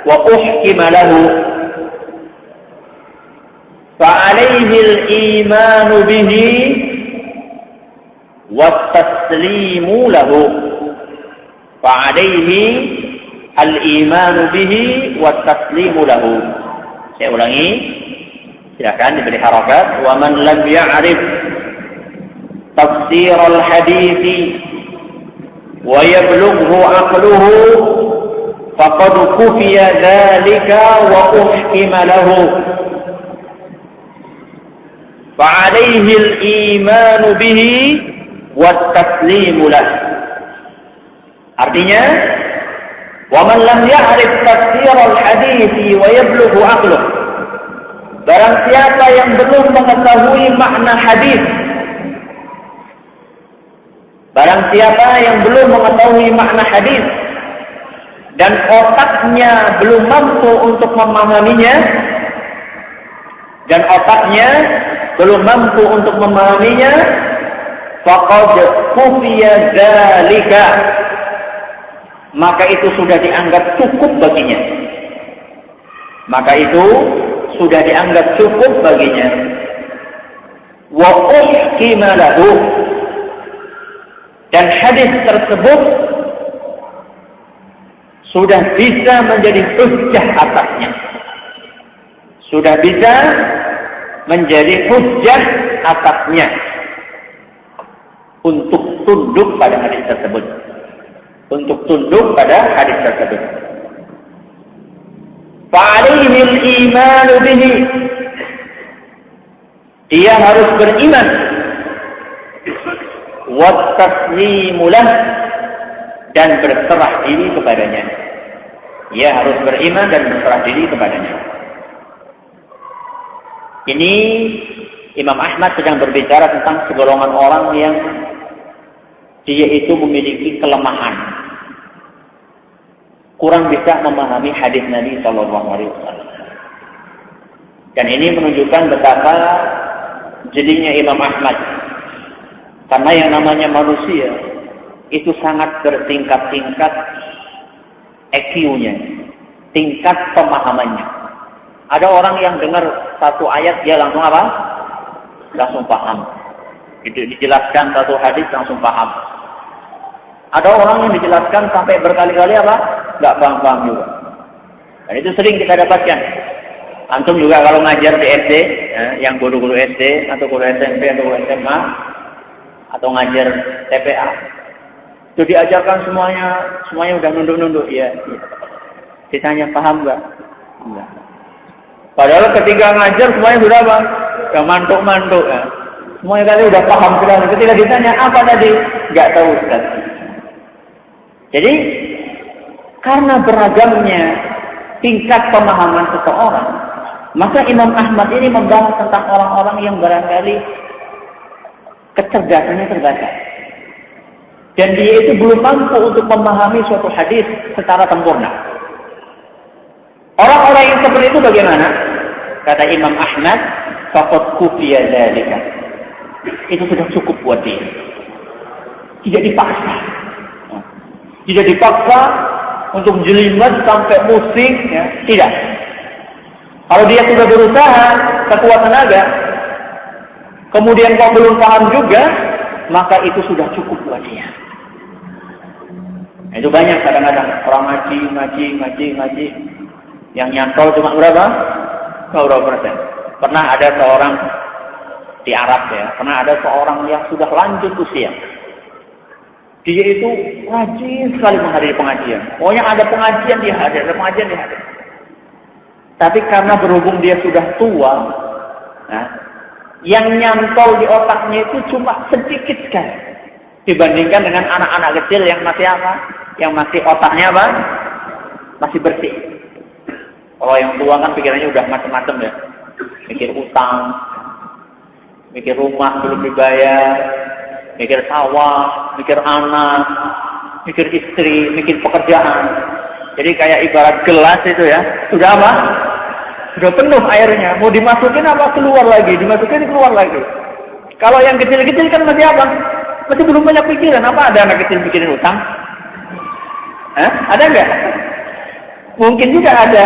وَأُحْكِمَ لَهُ فَعَلَيْهِ الْإِيمَانُ بِهِ وَالتَّسْلِيمُ لَهُ فَعَلَيْهِ الْإِيمَانُ بِهِ وَالتَّسْلِيمُ لَهُ. Saya ulangi, silakan diberi harakat. وَمَنْ لَمْ يَعْرِفْ تَفْسِيرَ الْحَدِيثِ وَيَبْلُغْهُ عَقْلُهُ faqad kufiya dzalika wa uhkima lahu fa 'alaihi al-iman bihi wa taslimu lahu. Artinya, wa man lam ya'rif tafsir al-hadits wa yablughu 'aqluhu, barang siapa yang belum mengetahui makna hadis, barang siapa yang belum mengetahui makna hadis dan otaknya belum mampu untuk memahaminya, faqad kufiya dzalika, maka itu sudah dianggap cukup baginya. Wa uhkima lahu, dan hadis tersebut sudah bisa menjadi hujjah atasnya. Untuk tunduk pada hadis tersebut. Fa'alaihi al-iman bihi, dia harus beriman, wa taslimu lah, dan berserah diri kepadanya. Ini Imam Ahmad sedang berbicara tentang segolongan orang yang dia itu memiliki kelemahan, kurang bisa memahami hadis Nabi Sallallahu Alaihi Wasallam. Dan ini menunjukkan betapa jelinya Imam Ahmad, karena yang namanya manusia itu sangat bertingkat-tingkat EQ-nya, tingkat pemahamannya. Ada orang yang dengar satu ayat dia langsung apa? Langsung paham. Itu dijelaskan satu hadis langsung paham. Ada orang yang dijelaskan sampai berkali-kali apa? Nggak paham-paham juga. Dan itu sering kita dapatkan. Antum juga kalau ngajar di SD, yang guru-guru SD atau guru SMP atau guru SMA atau ngajar TPA, itu diajarkan semuanya udah nunduk-nunduk, ya. Ditanya paham nggak? Enggak. Padahal ketika ngajar semuanya sudah apa? Ya mantuk-mantuk, ya. Semuanya kali udah paham sekali. Ketika ditanya apa tadi? Nggak tahu, Ustaz. Jadi karena beragamnya tingkat pemahaman seseorang, maka Imam Ahmad ini membahas tentang orang-orang yang barangkali kecerdasannya terbatas. Dan dia itu belum mampu untuk memahami suatu hadis secara sempurna. Orang-orang yang seperti itu bagaimana? Kata Imam Ahmad, faqad kufiya dzalika. Itu sudah cukup buat dia. Tidak dipaksa untuk jelimet sampai pusing, ya. Tidak. Kalau dia sudah berusaha sekuat tenaga, kemudian kok belum paham juga, maka itu sudah cukup buat dia. Itu banyak kadang-kadang orang ngaji, yang nyantol cuma berapa persen. Pernah ada seorang di Arab, ya, pernah ada seorang yang sudah lanjut usia. Dia itu rajin sekali menghadiri pengajian. Pokoknya ada pengajian dia hadir. Tapi karena berhubung dia sudah tua, yang nyantol di otaknya itu cuma sedikit sekali dibandingkan dengan anak-anak kecil yang masih apa? Yang masih otaknya apa? Masih bersih. Kalau yang tua kan pikirannya udah macam-macam, ya. Mikir utang, mikir rumah belum dibayar, mikir sawah, mikir anak, mikir istri, mikir pekerjaan. Jadi kayak ibarat gelas itu, ya, sudah apa? Sudah penuh airnya. Mau dimasukin apa? Keluar lagi. Kalau yang kecil-kecil kan masih apa? Masih belum banyak pikiran. Apa ada anak kecil mikirin utang? Ada nggak? Mungkin juga ada.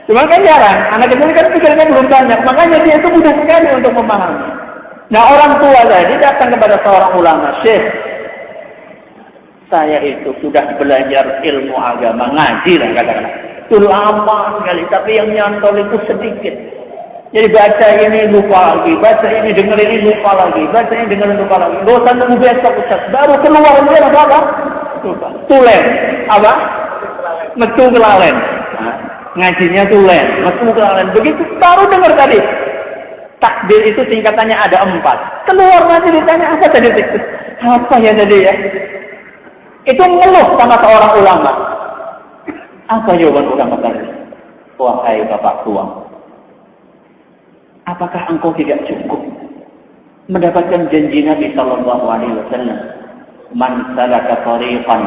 Cuma kan jarang. Anak kecil kan pikirannya belum banyak. Makanya dia itu mudah sekali untuk memahami. Nah, orang tua tadi datang kepada seorang ulama, Syekh, saya itu sudah belajar ilmu agama, ngaji lah katakanlah. Itu lama sekali, tapi yang nyantol itu sedikit. Jadi baca ini lupa lagi, baca ini dengerin ini lupa lagi, baca ini dengerin lupa lagi. Dosa nunggu besok Ustaz, baru keluar dia apa? Lupa. Tulen, apa? metu kelalen. Ngajinya tulen, metu kelalen. Begitu baru dengar tadi. Takbir itu singkatannya ada 4. Keluar nanti ditanya apa tadi? Apa ya tadi ya? Itu ngeluh sama seorang ulama. Apa jawaban ulama tadi? Wahai bapak tua, apakah engkau tidak cukup mendapatkan janji Nabi Sallallahu Alaihi Wasallam? Man salaka tariqan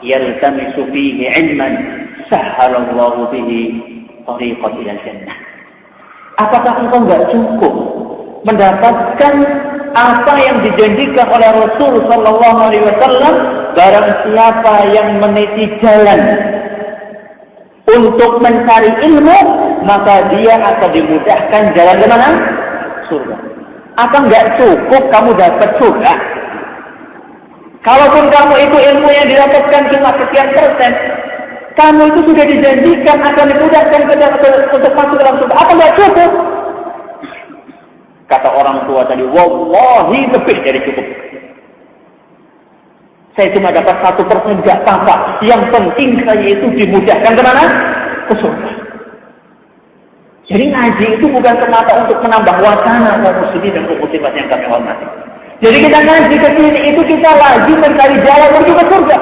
yaltamisu fihi ilman, sahhalallahu bihi tariqan ilal jannah. Apakah engkau enggak cukup mendapatkan apa yang dijanjikan oleh Rasul Sallallahu Alaihi Wasallam? Barang siapa yang meniti jalan untuk mencari ilmu, maka dia akan dimudahkan jalan ke mana? Surga. Apa enggak cukup kamu dapat surga? Kalaupun kamu itu ilmu yang didapatkan cuma sekian persen, kamu itu sudah dijanjikan akan dimudahkan untuk masuk dalam surga. Apa enggak cukup? Kata orang tua tadi, wallahi lebih dari cukup. Saya cuma dapat 1% enggak apa-apa. Yang penting saya itu dimudahkan ke mana? Ke surga. Jadi ngaji itu bukan semata untuk menambah wacana kaum muslimin dan kaum muslimat yang kami hormati. Jadi kita ngaji ke sini itu kita lagi mencari jalan menuju ke surga.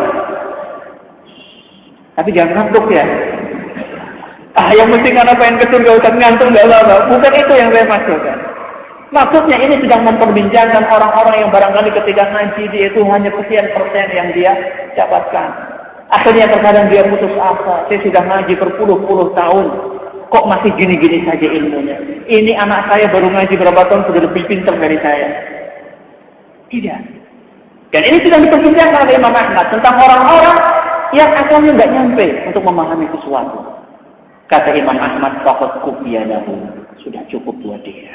Tapi jangan ngantuk ya. Yang penting karena pengen ke surga usah ngantuk enggak apa-apa. Bukan itu yang saya maksudkan. Maksudnya ini sedang memperbincangkan orang-orang yang barangkali ketika ngaji dia itu hanya sekian persen yang dia dapatkan. Akhirnya terkadang dia putus asa. Saya sudah ngaji berpuluh-puluh tahun, kok masih gini-gini saja ilmunya. Ini anak saya baru ngaji berapa tahun sudah lebih pintar dari saya. Tidak. Dan ini sudah diperbincangkan oleh Imam Ahmad tentang orang-orang yang asalnya nggak nyampe untuk memahami sesuatu. Kata Imam Ahmad, faqad kufiyalahu, sudah cukup buat dia.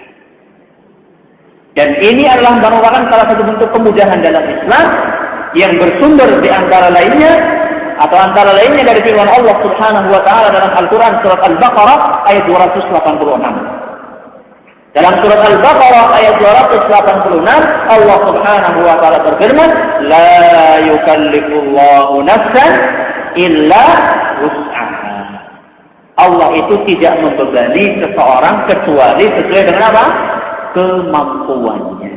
Dan ini adalah merupakan salah satu bentuk kemudahan dalam Islam yang bersumber di antara lainnya atau antara lainnya dari firman Allah Subhanahu wa taala dalam Al-Qur'an surat Al-Baqarah ayat 286. Dalam surat Al-Baqarah ayat 286 Allah Subhanahu wa taala berfirman, la yukallifullahu nafsan illa wus'aha. Allah itu tidak membebani seseorang kecuali sesuai dengan apa? Kemampuannya.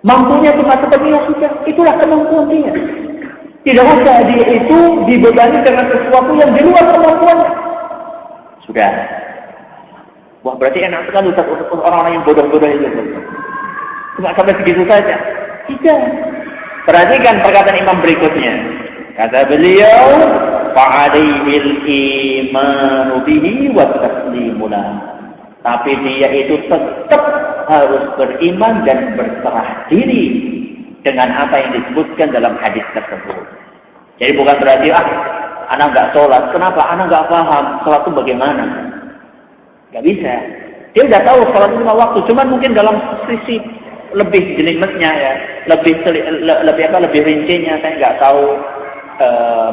Mampunya cuma seperti yang sudah, itulah kemampuan dia. Tidak usah dia itu dibebani dengan sesuatu yang di luar kemampuannya. Sudah. Wah, berarti enak sekali untuk orang-orang yang bodoh-bodoh itu. Cuma sampai segitu saja. Tidak. Perhatikan perkataan imam berikutnya. Kata beliau, fa'alaihil imanu bihi wa taslimu lahu. Tapi dia itu tetap harus beriman dan berserah diri dengan apa yang disebutkan dalam hadis tersebut. Jadi bukan berarti, anak nggak sholat. Kenapa? Anak nggak paham sholat itu bagaimana. Nggak bisa. Dia udah tahu sholat itu 5 waktu. Cuman mungkin dalam sisi lebih jelimetnya ya, lebih rincinya saya nggak tahu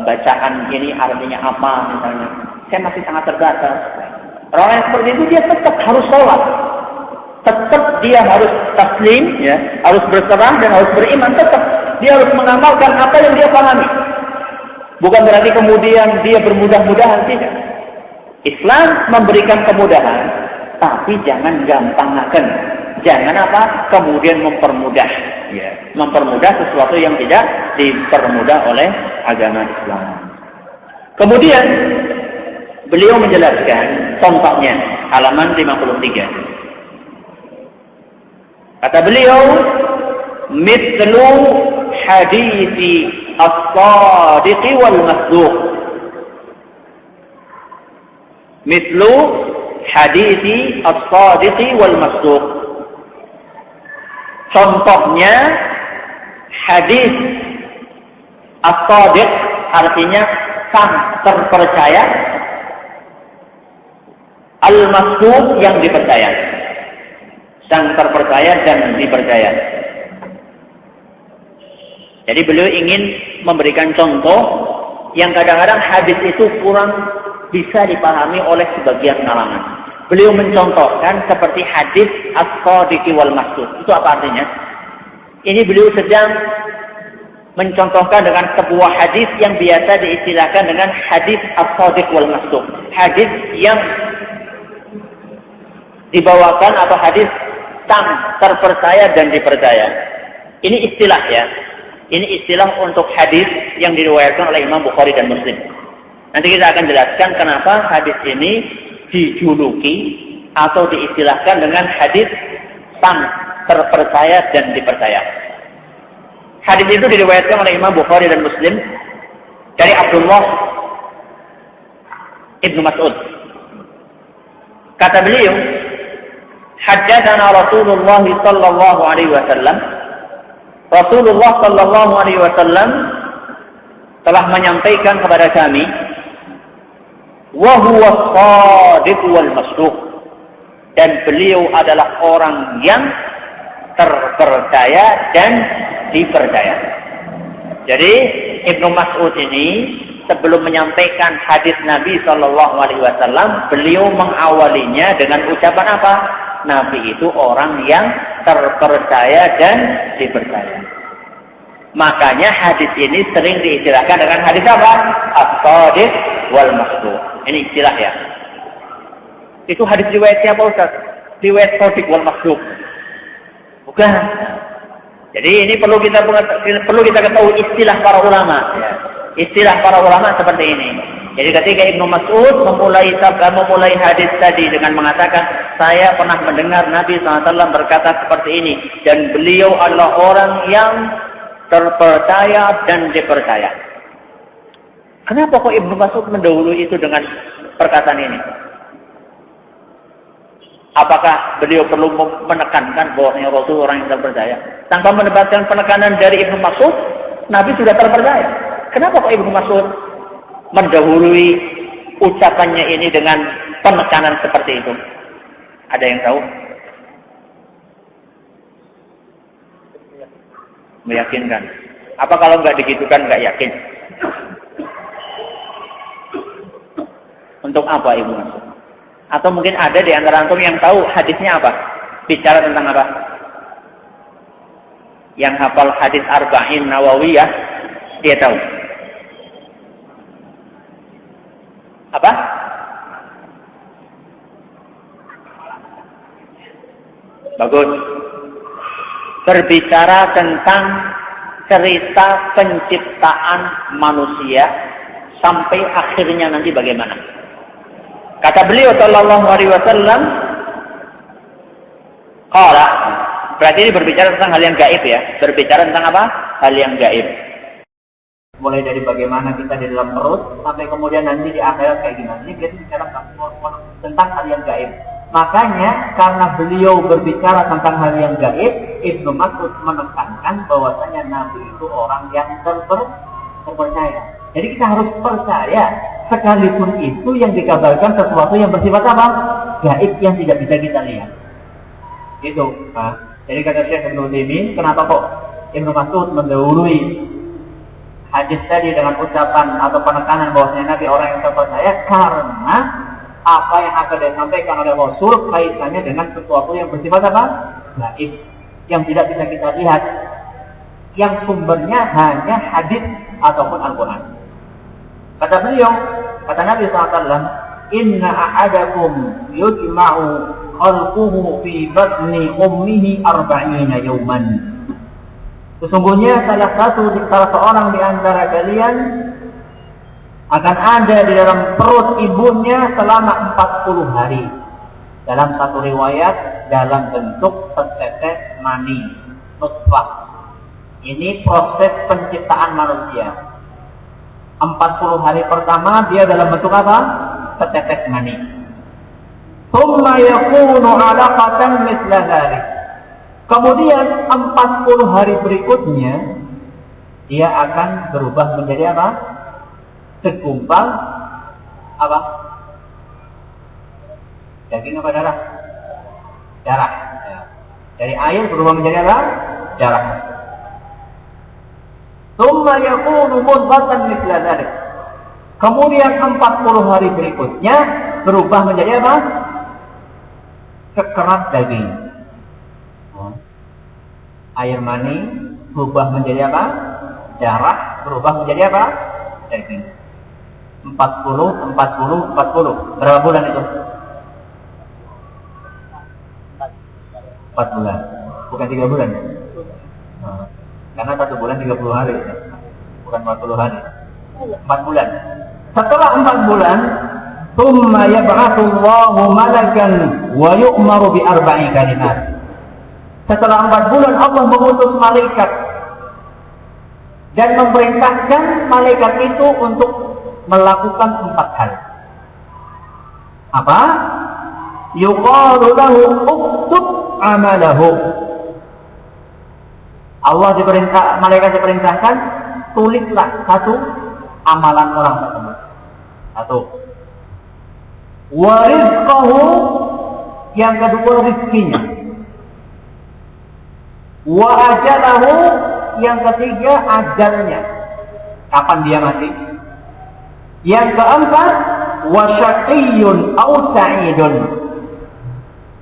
bacaan ini artinya apa misalnya. Saya masih sangat terbatas. Orang yang seperti itu dia tetap harus sholat, tetap dia harus taslim, ya, harus berserah dan harus beriman. Tetap dia harus mengamalkan apa yang dia pahami. Bukan berarti kemudian dia bermudah-mudahan, tidak. Islam memberikan kemudahan, tapi jangan gampangkan. Jangan apa? Kemudian mempermudah, ya, mempermudah sesuatu yang tidak dipermudah oleh agama Islam. Kemudian beliau menjelaskan contohnya halaman 53. Kata beliau, mithlu hadithi as-sadiqi wal masduq. Mithlu hadithi as-sadiqi wal masduq. Contohnya hadis as-sadiq artinya sang terpercaya, al-masduq yang dipercaya, sang terpercaya dan dipercaya. Jadi beliau ingin memberikan contoh yang kadang-kadang hadis itu kurang bisa dipahami oleh sebagian kalangan. Beliau mencontohkan seperti hadis as-sadiqi wal masduq. Itu apa artinya? Ini beliau sedang mencontohkan dengan sebuah hadis yang biasa diistilahkan dengan hadis as-shadiq wal masduq. Hadis yang dibawakan atau hadis terpercaya dan dipercaya. Ini istilah ya. Ini istilah untuk hadis yang diriwayatkan oleh Imam Bukhari dan Muslim. Nanti kita akan jelaskan kenapa hadis ini dijuluki atau diistilahkan dengan hadis terpercaya dan dipercaya. Hadis itu diriwayatkan oleh Imam Bukhari dan Muslim dari Abdullah Ibnu Mas'ud. Kata beliau, haddatsana Rasulullah sallallahu alaihi wasallam. Rasulullah sallallahu alaihi wasallam telah menyampaikan kepada kami, wa huwa as-shadiq wal masduq, dan beliau adalah orang yang terpercaya dan dipercaya. Jadi Ibnu Mas'ud ini sebelum menyampaikan hadis Nabi Shallallahu Alaihi Wasallam, beliau mengawalinya dengan ucapan apa? Nabi itu orang yang terpercaya dan dipercaya. Makanya hadis ini sering diistilahkan dengan hadis apa? As-shadiq wal masduq. Ini istilah ya. Itu hadis riwayat siapa Ustaz? Riwayat shadiq wal masduq. Bukan. Jadi ini perlu kita ketahui istilah para ulama. Ya. Istilah para ulama seperti ini. Jadi ketika Ibnu Mas'ud memulai hadis tadi dengan mengatakan, saya pernah mendengar Nabi SAW berkata seperti ini, dan beliau adalah orang yang terpercaya dan dipercaya. Kenapa kok Ibnu Mas'ud mendahului itu dengan perkataan ini? Apakah beliau perlu menekankan bahwasanya Rasul orang yang terpercaya? Tanpa mendapatkan penekanan dari Ibnu Mas'ud, Nabi sudah terpercaya. Kenapa kok Ibnu Mas'ud mendahului ucapannya ini dengan penekanan seperti itu? Ada yang tahu? Meyakinkan. Apa kalau nggak digitukan nggak yakin? Untuk apa Ibnu Mas'ud? Atau mungkin ada di antara antum yang tahu hadisnya apa? Bicara tentang apa? Yang hafal hadis Arba'in Nawawiyah, dia tahu. Apa? Bagus. Berbicara tentang cerita penciptaan manusia sampai akhirnya nanti bagaimana. Kata beliau sallallahu alaihi wasallam, qala, berarti ini berbicara tentang hal yang gaib ya. Berbicara tentang apa? Hal yang gaib. Mulai dari bagaimana kita di dalam perut sampai kemudian nanti di akhirat kayak gimana. Ini berarti bicara tentang hal yang gaib. Makanya karena beliau berbicara tentang hal yang gaib, Ibnu Mas'ud menekankan bahwasanya Nabi itu orang yang terpercaya. Jadi kita harus percaya sekalipun itu yang dikabarkan sesuatu yang bersifat apa? Gaib yang tidak bisa kita lihat. Itu. Nah, jadi kata Syekh Ibnu Utsaimin, kenapa kok Ibnu Mas'ud mendahului hadis tadi dengan ucapan atau penekanan bahwasanya Nabi orang yang terpercaya? Karena apa yang akan disampaikan oleh Rasul kaitannya dengan sesuatu yang bersifat apa? Gaib, yang tidak bisa kita lihat, yang sumbernya hanya hadis ataupun Al-Quran. Kata beliau, kata Nabi SAW, inna ahadakum yujma'u khalquhu fi batni ummihi arba'ina yawman. Sesungguhnya salah seorang di antara kalian akan ada di dalam perut ibunya selama 40 hari. Dalam satu riwayat, dalam bentuk setetes mani, nutfah. Ini proses penciptaan manusia. 40 hari pertama dia dalam bentuk apa? Setetes mani. Tsumma yakunu 'alaqatan mithla dzalik. Kemudian 40 hari berikutnya dia akan berubah menjadi apa? Segumpal apa? Daging apa darah? Darah. Dari air berubah menjadi apa? Darah. Tsumma yakunu mudghatan mithla dzalik. Kemudian 40 hari berikutnya berubah menjadi apa? Kekerat daging. Air mani berubah menjadi apa? darah berubah menjadi apa? Daging. 40. Berapa bulan itu? 4 bulan. Bukan 3 bulan ya? Nah, karena 1 bulan 30 hari ya? Bukan 40 hari. 4 bulan. Setelah 4 bulan, thumma yab'atsullahu malakan wa yu'maru bi arba'i kalimat. Setelah 4 bulan Allah mengutus malaikat dan memerintahkan malaikat itu untuk melakukan 4 hal. Apa? Yuqalu lahu uktub amalahu. Malaikat diperintahkan, tulislah 1 amalan orang tersebut. 1. Wa rizqahu, yang kedua rizkinya. Wa ajalahu, yang ketiga ajalnya, kapan dia mati. Yang keempat, wa syaqiyyun aw sa'idun,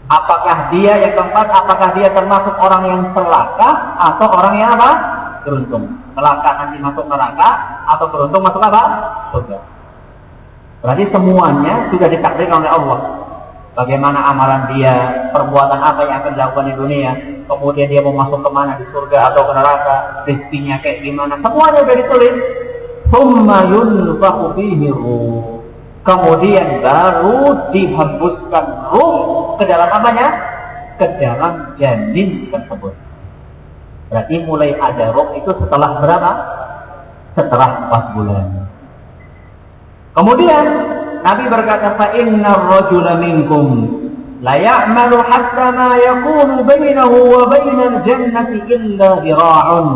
apakah dia termasuk orang yang celaka atau orang yang apa? Beruntung. Celaka nanti masuk neraka, atau beruntung masuk apa? Surga. Berarti semuanya sudah ditakdirkan oleh Allah. Bagaimana amalan dia, perbuatan apa yang akan dilakukan di dunia, kemudian dia mau masuk kemana, di surga atau ke neraka, rezekinya kayak gimana, semuanya sudah ditulis. Tsumma yunfakhu fihi ruh, kemudian baru dihembuskan ruh ke dalam apanya? Ke dalam janin tersebut. Berarti mulai ada ruh itu setelah berapa? Setelah 4 bulan. Kemudian Nabi berkata, fa innar rajula minkum la ya'malu hatta ma yakunu bainahu wa bainal jannati illa dhira'un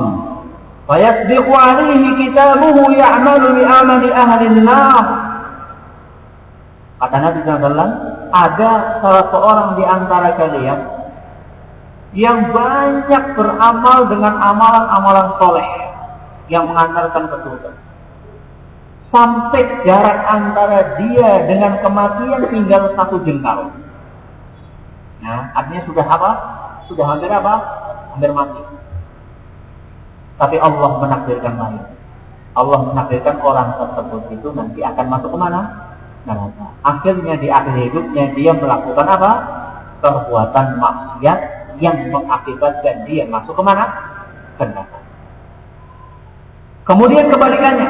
fa yasbiqu 'alayhi kitabuhu ya'malu bi amali ahli an-nar. Kata Nabi SAW, ada salah seorang di antara kalian yang banyak beramal dengan amalan-amalan soleh yang mengantarkan ke surga, sampai jarak antara dia dengan kematian tinggal 1 jengkal. Nah, artinya sudah apa? Sudah hampir apa? Hampir mati. Tapi Allah menakdirkan lain. Allah menakdirkan orang tersebut itu nanti akan masuk ke mana? Neraka. Akhirnya di akhir hidupnya dia melakukan apa? Perbuatan maksiat yang mengakibatkan dia masuk ke mana? Ke neraka. Kemudian kebalikannya,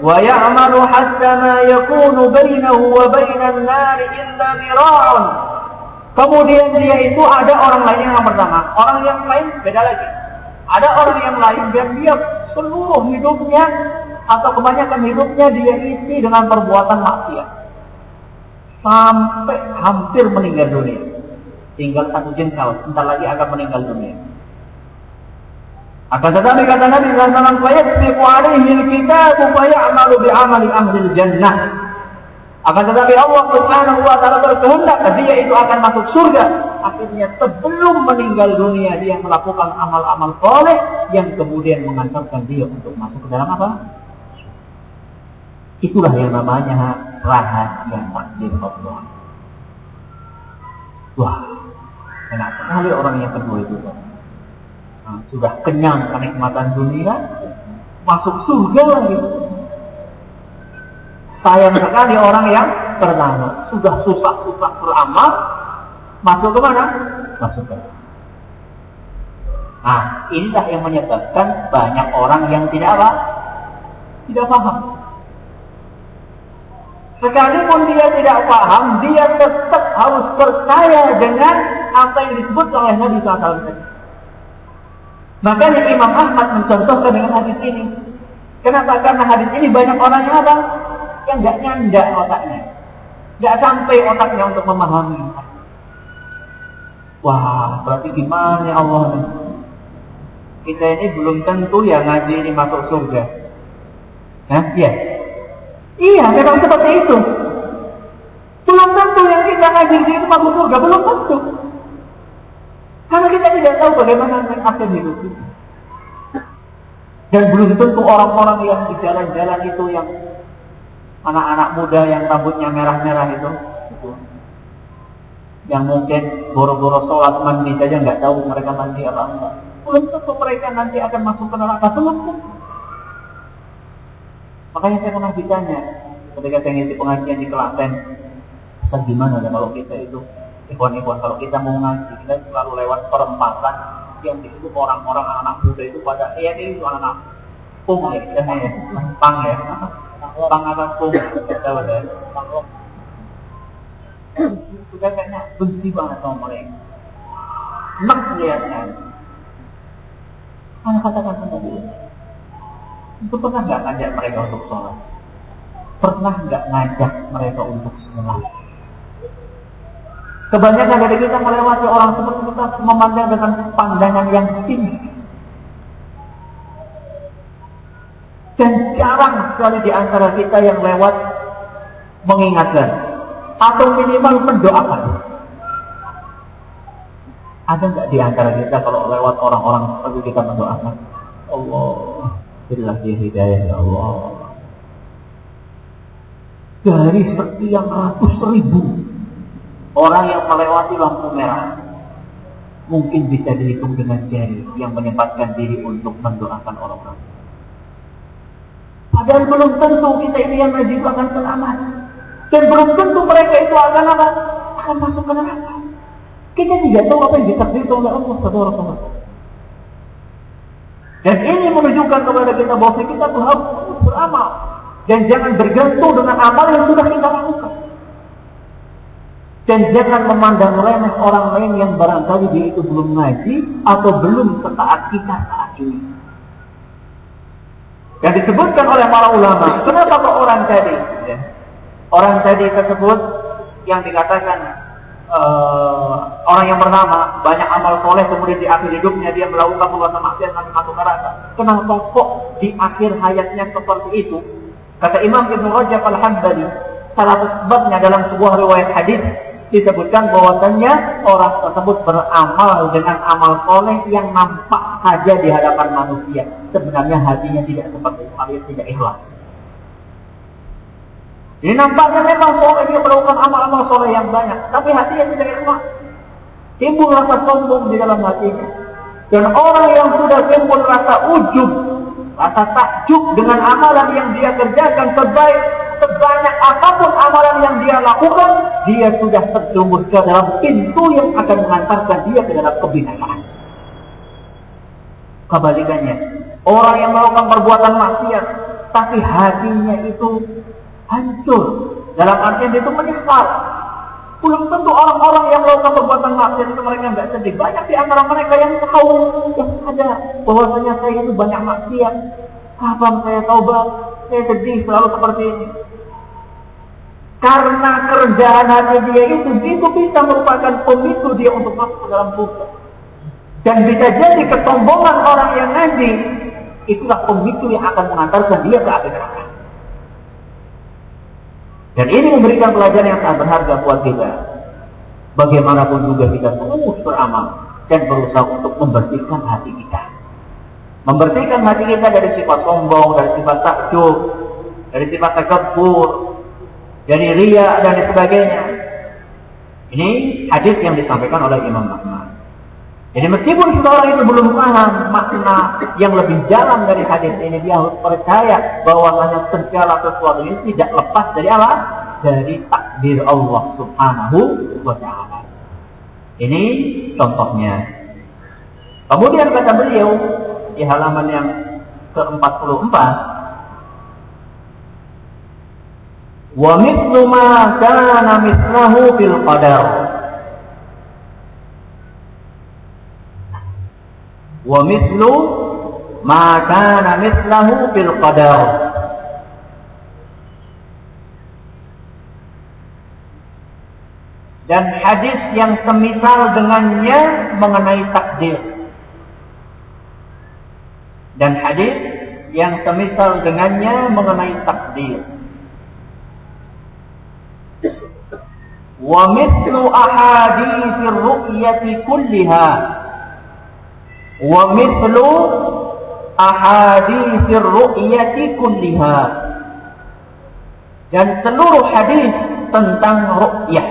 wa ya'malu hatta ma yakunu bainahu wa bainan nar illa dhira'un. Kemudian dia itu ada orang lain yang pertama, orang yang lain beda lagi. Ada orang yang lain dan dia seluruh hidupnya atau kebanyakan hidupnya dia isi dengan perbuatan maksiat sampai hampir meninggal dunia. Tinggal 1 jengkal, sebentar lagi akan meninggal dunia. Akan tetapi kata Nabi sallallahu alaihi wasallam, kita supaya amalu bi amali ahli jannah. Akan tetapi Allah Subhanahu wa taala berkehendak dia itu akan masuk surga. Akhirnya sebelum meninggal dunia dia melakukan amal-amal soleh yang kemudian mengantarkan dia untuk masuk ke dalam apa? Itulah yang namanya rahasia takdir Allah. Wah, enak sekali orang yang kedua itu. Nah, sudah kenyang kenikmatan dunia, masuk surga lagi. Sayang sekali orang yang pertama sudah susah-susah beramal, masuk ke mana? Masuk ke. Nah, inilah yang menyebabkan banyak orang yang tidak apa? Tidak paham. Sekalipun dia tidak paham, dia tetap harus percaya dengan apa yang disebut oleh Nabi SAW. Makanya Imam Ahmad mencontohkan dengan hadis ini. Kenapa? Karena hadis ini banyak orang yang apa? Yang nggak nyandak otaknya, nggak sampai otaknya untuk memahami. Wah, berarti gimana ya Allah nih? Kita ini belum tentu ya ngaji ini masuk surga. Nah, iya. Iya, memang seperti itu. Belum tentu yang kita ngaji itu masuk surga, belum tentu. Karena kita tidak tahu bagaimana akhir hidup kita. Dan belum tentu orang-orang yang di jalan-jalan itu, yang anak-anak muda yang rambutnya merah-merah itu, yang mungkin boro-boro sholat mandi saja nggak tahu mereka mandi apa enggak. Belum tentu mereka nanti akan masuk ke neraka, belum tentu. Makanya saya pernah ditanya ketika saya ngisi pengajian di Klaten, gimana ya kalau kita itu ikhwan-ikhwan, kalau kita mau ngaji kita selalu lewat perempatan yang di situ orang-orang anak muda itu pada ini itu anak pung ya, pang ya, pang atas pung, tahu deh, sudah kayaknya benci banget sama mereka, enak lihatnya. Anak katakan sendiri, itu pernah nggak ngajak mereka untuk sholat? Pernah nggak ngajak mereka untuk sholat? Kebanyakan dari kita melewati orang seperti kita memandang dengan pandangan yang tinggi. Dan jarang sekali di antara kita yang lewat mengingatkan atau minimal mendoakan. Ada nggak di antara kita kalau lewat orang-orang seperti kita mendoakan, Allah berilah dia hidayah ya Allah. Dari sekian ratus ribu orang yang melewati lampu merah, mungkin bisa dihitung dengan jari yang menyempatkan diri untuk mendoakan orang-orang. Padahal belum tentu kita ini yang ngaji itu akan selamat, dan belum tentu mereka itu akan apa? Akan masuk ke neraka. Kita tidak tahu apa yang ditakdirkan oleh Allah Subhanahu wa taala. Dan ini menunjukkan kepada kita bahwa kita harus beramal dan jangan bergantung dengan amal yang sudah kita lakukan. Dan jangan memandang remeh orang lain yang barangkali dia itu belum ngaji atau belum setaat kita saat ini. Yang disebutkan oleh para ulama, kenapa kok orang tadi? Ya, orang tadi tersebut yang dikatakan orang yang bernama banyak amal soleh, kemudian di akhir hidupnya dia melakukan perbuatan maksiat sampai masuk neraka. Kenapa kok di akhir hayatnya seperti itu? Kata Imam Ibnu Rajab Al-Hanbali, salah satu sebabnya dalam sebuah riwayat hadis disebutkan bahwasannya orang tersebut beramal dengan amal soleh yang nampak saja di hadapan manusia. Sebenarnya hatinya tidak seperti itu, alias tidak ikhlas. Ini nampaknya memang soleh, dia melakukan amal-amal soleh yang banyak, tapi hatinya tidak ikhlas. Timbul rasa sombong di dalam hatinya. Dan orang yang sudah timbul rasa ujub, rasa takjub dengan amalan yang dia kerjakan, sebanyak apapun amalan yang dia lakukan, dia sudah terjumus ke dalam pintu yang akan mengantarkan dia ke dalam kebinasaan. Kebalikannya, orang yang melakukan perbuatan maksiat, tapi hatinya itu hancur, dalam artian dia itu menyesal. Belum tentu orang-orang yang melakukan perbuatan maksiat itu mereka nggak sedih. Banyak di antara mereka yang tahu, yang sadar bahwasanya saya itu banyak maksiat. Kapan saya taubat? Saya sedih selalu seperti ini. Karena kerjaan hati dia itu bisa merupakan pemicu dia untuk masuk ke dalam dosa. Dan bisa jadi kesombongan orang yang ngaji, itulah pemicu yang akan mengantarkan dia ke api neraka. Dan ini memberikan pelajaran yang sangat berharga buat kita. Bagaimanapun juga kita terus beramal dan berusaha untuk membersihkan hati kita. Membersihkan hati kita dari sifat sombong, dari sifat takjub, dari sifat takabur, dari riya dan sebagainya. Ini hadis yang disampaikan oleh Imam Ahmad. Jadi meskipun seorang itu belum paham makna yang lebih dalam dari hadis ini, dia harus percaya bahwa segala sesuatu ini tidak lepas dari apa? Dari takdir Allah Subhanahu wa ta'ala. Ini contohnya. Kemudian kata beliau di halaman yang ke-44, wa mithlu ma kana mithlahu fil qadar. Wa mithlu ma kana mithlahu fil qadar. Dan hadis yang semisal dengannya mengenai takdir. Dan hadis yang semisal dengannya mengenai takdir. Wa mithlu ahaditsir ru'yati kulliha. Wa mithlu ahaditsir ru'yati kulliha. Dan seluruh hadis tentang ru'yah.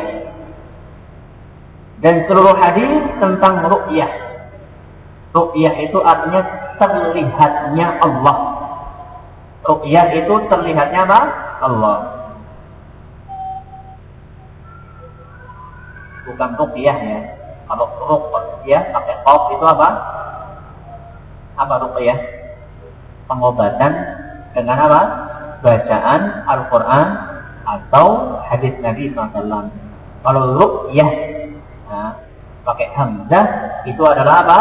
Dan seluruh hadis tentang ru'yah. Ru'yah itu artinya terlihatnya Allah. Ru'yah itu terlihatnya apa? Allah. Bukan ruqyah ya. Kalau ruqyah pakai qaf itu apa? Apa ruqyah? Pengobatan dengan apa? Bacaan Al-Quran atau hadis Nabi SAW. Kalau ruqyah pakai hamzah itu adalah apa?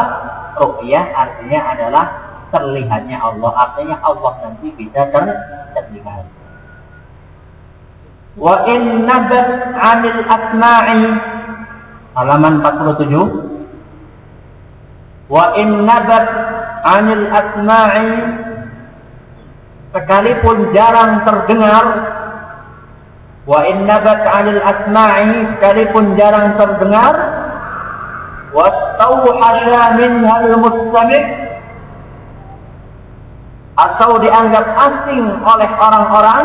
Ruqyah artinya adalah terlihatnya Allah, artinya Allah nanti bisa terlihat. Wa in nabat 'anil asma'i, halaman 47. Wa in nabat 'anil asma'i, sekalipun jarang terdengar. Wa in nabat 'anil asma'i, sekalipun jarang terdengar. Wastauhasha minhal mustami', atau dianggap asing oleh orang-orang,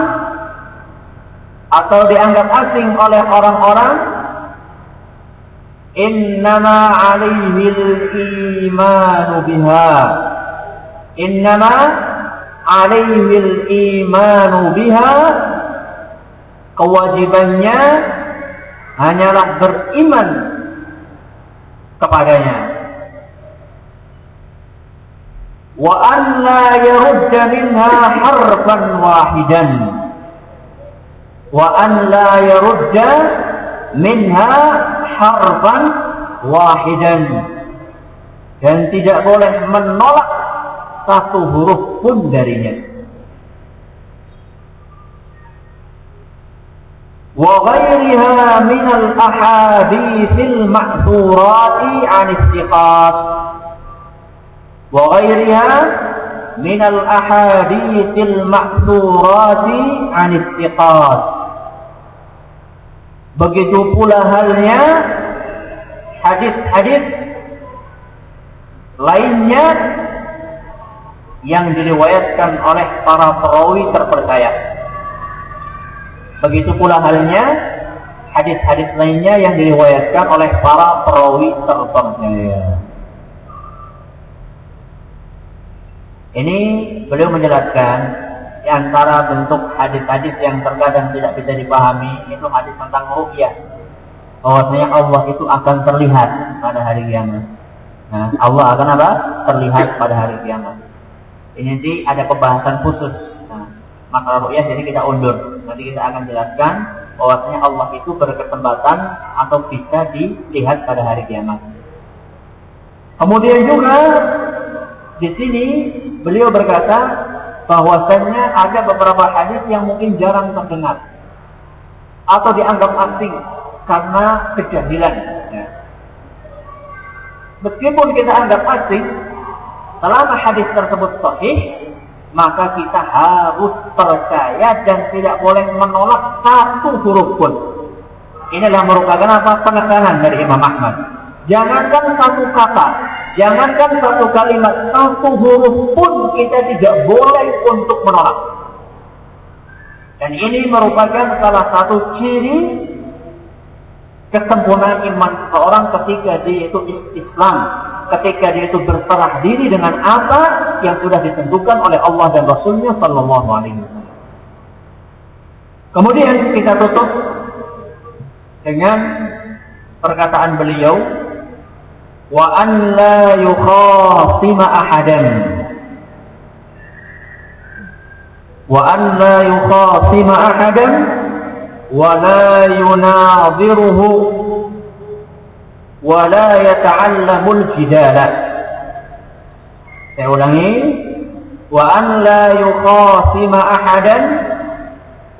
innama 'alaihil imanu biha, innama 'alaihil imanu biha, kewajibannya hanyalah beriman kepadanya. Wa an la yarudda minha harfan wahidan, wa an la yarudda minha harfan wahidan, dan tidak boleh menolak satu huruf pun darinya. Wa ghairiha minal ahaditsil ma'thurati 'an istiqat, wa ghairiha minal ahaditsil ma'thurati 'an istiqat. Begitu pula halnya hadis-hadis lainnya yang diriwayatkan oleh para perawi terpercaya. Begitu pula halnya hadis-hadis lainnya yang diriwayatkan oleh para perawi terpercaya. Ini beliau menjelaskan di antara bentuk hadis-hadis yang terkadang tidak bisa dipahami itu hadis tentang ru'yah. Bahwasanya Allah itu akan terlihat pada hari kiamat. Nah, Allah akan apa? Terlihat pada hari kiamat. Ini nanti ada pembahasan khusus. Nah, maka ru'yah jadi kita undur. Nanti kita akan jelaskan bahwasanya Allah itu berkesempatan atau bisa dilihat pada hari kiamat. Kemudian juga di sini beliau berkata bahwasanya ada beberapa hadis yang mungkin jarang terdengar atau dianggap asing karena kejahilan. Ya. Meskipun kita anggap asing, selama hadis tersebut sahih, maka kita harus percaya dan tidak boleh menolak satu huruf pun. Inilah merupakan apa? Penekanan dari Imam Ahmad. Jangankan satu kata, jangankan satu kalimat, satu huruf pun kita tidak boleh untuk menolak. Dan ini merupakan salah satu ciri kesempurnaan iman seorang ketika dia itu Islam, ketika dia itu berserah diri dengan apa yang sudah ditentukan oleh Allah dan Rasulnya Sallallahu Alaihi Wasallam. Kemudian kita tutup dengan perkataan beliau, wa an la yukhasima ahadan, wa an la yukhasima ahadan wa la yunadhiruhu wa la yata'allamul jidala. Saya ulangi, wa an la yukhasima ahadan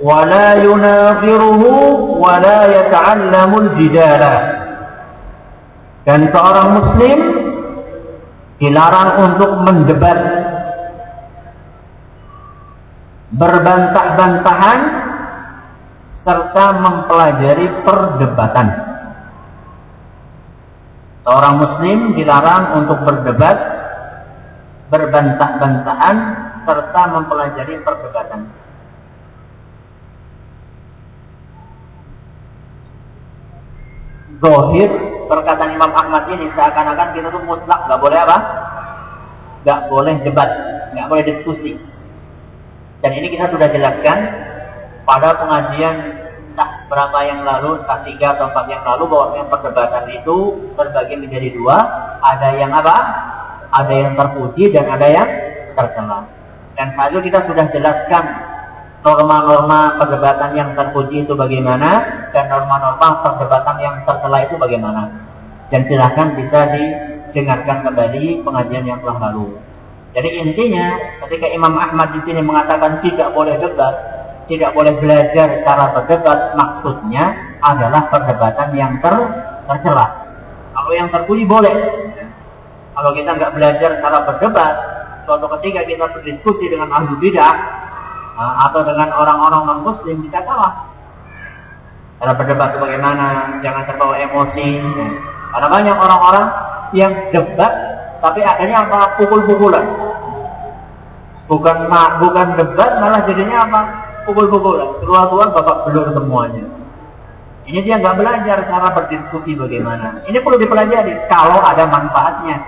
wa la yunadhiruhu wa la yata'allamul jidala. Dan seorang muslim dilarang untuk mendebat, berbantah-bantahan, serta mempelajari perdebatan. Seorang muslim dilarang untuk berdebat, berbantah-bantahan, serta mempelajari perdebatan. Zahir perkataan Imam Ahmad ini seakan-akan kita tuh mutlak, gak boleh apa? Gak boleh debat, gak boleh diskusi. Dan ini kita sudah jelaskan pada pengajian berapa yang lalu, 3 atau 4 yang lalu, bahwa perdebatan itu terbagi menjadi 2. Ada yang apa? Ada yang terpuji dan ada yang tercela. Dan saat itu kita sudah jelaskan norma-norma perdebatan yang terpuji itu bagaimana dan norma-norma perdebatan yang tercela itu bagaimana. Dan silakan bisa didengarkan kembali pengajian yang telah lalu. Jadi intinya, ketika Imam Ahmad di sini mengatakan tidak boleh debat, tidak boleh belajar cara berdebat, maksudnya adalah perdebatan yang tercela. Kalau yang terpuji boleh. Kalau kita nggak belajar cara berdebat, suatu ketika kita berdiskusi dengan ahli bidah atau dengan orang-orang non-muslim, kita kalah. Cara berdebat itu bagaimana? Jangan terbawa emosi. Karena banyak orang-orang yang debat, tapi akhirnya apa? Pukul-pukulan. Bukan debat, malah jadinya apa? Pukul-pukulan. Keluar-keluar babak belur semuanya. Ini dia nggak belajar cara berdiskusi bagaimana. Ini perlu dipelajari kalau ada manfaatnya.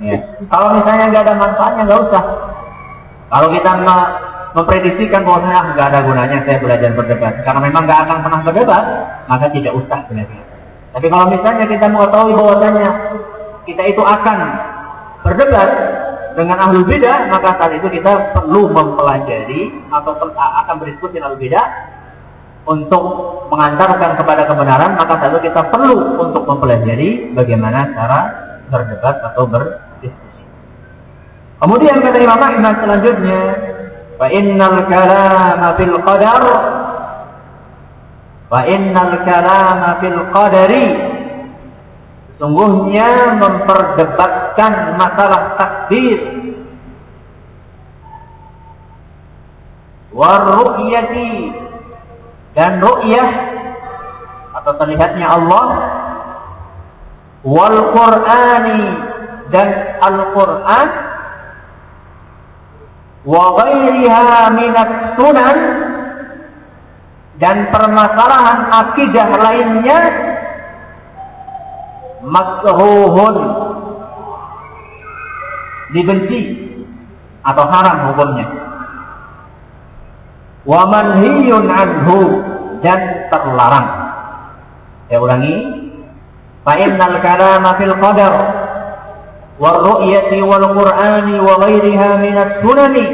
Ya. Kalau misalnya nggak ada manfaatnya, nggak usah. Kalau kita memprediksikan bahwa nggak ada gunanya saya belajar berdebat, karena memang nggak akan pernah berdebat, maka tidak usah belajar. Tapi kalau misalnya kita mengetahui bahwasanya kita itu akan berdebat dengan ahlul bidah, maka saat itu kita perlu mempelajari atau akan berdiskusi dengan ahlul bidah untuk mengantarkan kepada kebenaran, maka saat itu kita perlu untuk mempelajari bagaimana cara berdebat atau berdiskusi. Kemudian kata Imam Ahmad selanjutnya, fa innal kalama fil qadar, fa innal kalama fil qadari, sungguhnya memperdebatkan masalah takdir, war ru'yati, dan ru'yah atau terlihatnya Allah, wal Qur'ani, dan Al-Qur'an, wa ghairiha minat sunan, dan permasalahan akidah lainnya, makruhun, dibenci atau haram hukumnya, wa manhiyun anhu, dan terlarang. Saya ulangi, fa innal kalama fil qadar wal ru'yati wal qur'ani wa ghairiha minat sunani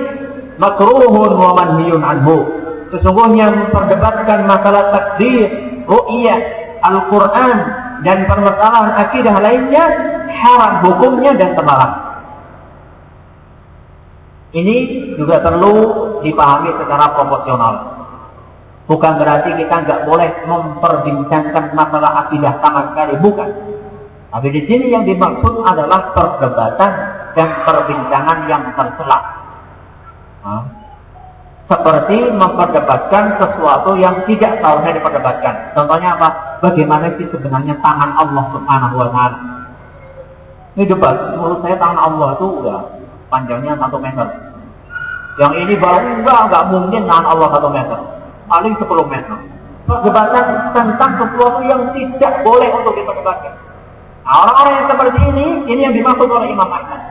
makruhun wa manhiyun anhu. Sesungguhnya memperdebatkan masalah takdir, ru'yah, Al-Qur'an, dan permasalahan akidah lainnya haram hukumnya dan terlarang. Ini juga perlu dipahami secara proporsional. Bukan berarti kita nggak boleh memperbincangkan masalah akidah sama sekali, bukan. Tapi di sini yang dimaksud adalah perdebatan dan perbincangan yang tercela. Seperti memperdebatkan sesuatu yang tidak seharusnya diperdebatkan. Contohnya apa? Bagaimana sih sebenarnya tangan Allah Subhanahu wa Ta'ala? Ini debat. Menurut saya tangan Allah itu udah panjangnya 1 meter. Yang ini baru enggak mungkin tangan Allah 1 meter. Paling 10 meter. Perdebatan tentang sesuatu yang tidak boleh untuk diperdebatkan. Nah, orang-orang yang seperti ini yang dimaksud oleh Imam Ahmad.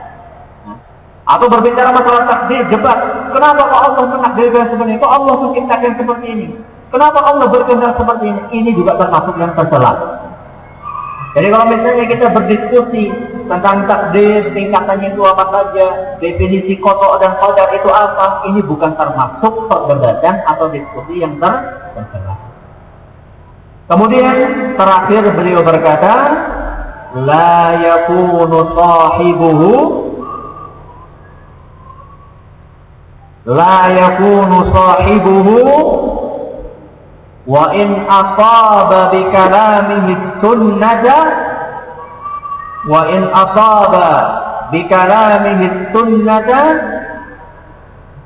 Atau berbicara masalah takdir, debat. Kenapa kok Allah menakdirkan seperti ini? Kok Allah menciptakan seperti ini? Kenapa Allah berkehendak seperti ini? Ini juga termasuk yang tercela. Jadi kalau misalnya kita berdiskusi tentang takdir, tingkatannya itu apa saja, definisi qada dan qadar itu apa, ini bukan termasuk perdebatan atau diskusi yang tercela. Kemudian terakhir beliau berkata, la yakunu sahibuhu, la yakunu sahibuhu wa in asaba bi kalamihi sunnata, wa in asaba bi kalamihi sunnata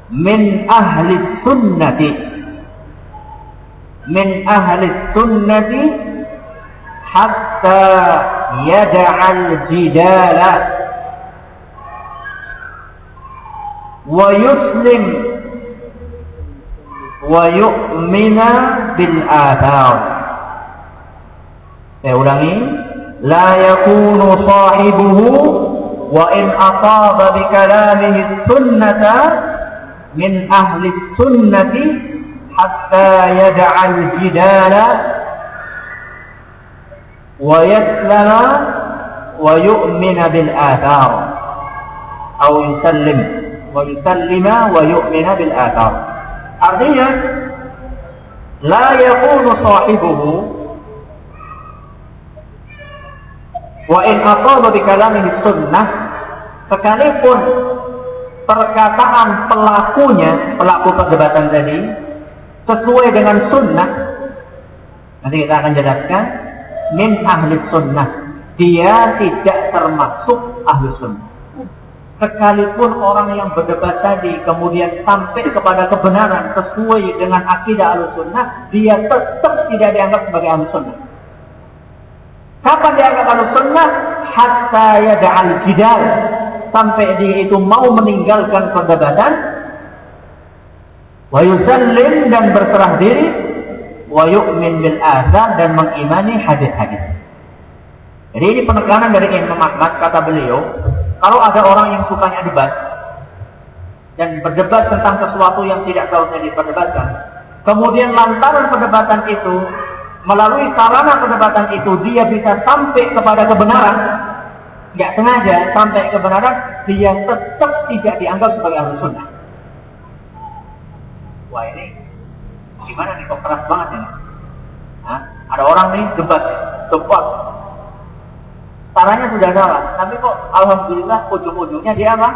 min ahli sunnati, min ahli sunnati hatta yada'al jidala wa yuslim wa yu'mina bil athar. Saya ulangi, la yakunu sahibuhu wa in asaba bi kalamihi sunnata min ahli sunnati hatta yad'al jidala wa yaslama wa yu'mina bil athar atau yusallima wa yu'mina bil athar. Artinya la yakunu sahibuhu wa in aqama bi kalamihi sunnah, sekalipun perkataan pelaku perdebatan tadi sesuai dengan sunnah, nanti kita akan jelaskan, min ahli sunnah, dia tidak termasuk ahli sunnah. Sekalipun orang yang berdebat tadi kemudian sampai kepada kebenaran sesuai dengan akidah ahli sunnah, dia tetap tidak dianggap sebagai ahli sunnah. Kapan dianggap ahli sunnah? Hatta yada'al jidal, sampai dia itu mau meninggalkan perdebatan, wa yusallim, dan berserah diri, wa yu'min bil athar, dan mengimani hadis-hadis. Jadi ini penekanan dari Imam Ahmad, kata beliau, kalau ada orang yang sukanya debat dan berdebat tentang sesuatu yang tidak seharusnya diperdebatkan, kemudian lantaran perdebatan itu, melalui sarana perdebatan itu dia bisa sampai kepada kebenaran, nggak sengaja sampai kebenaran, dia tetap tidak dianggap sebagai ahli sunnah. Wah, ini gimana nih, kok keras banget ini? Hah? Ada orang nih debat, caranya sudah salah, tapi kok alhamdulillah ujung-ujungnya dia apa?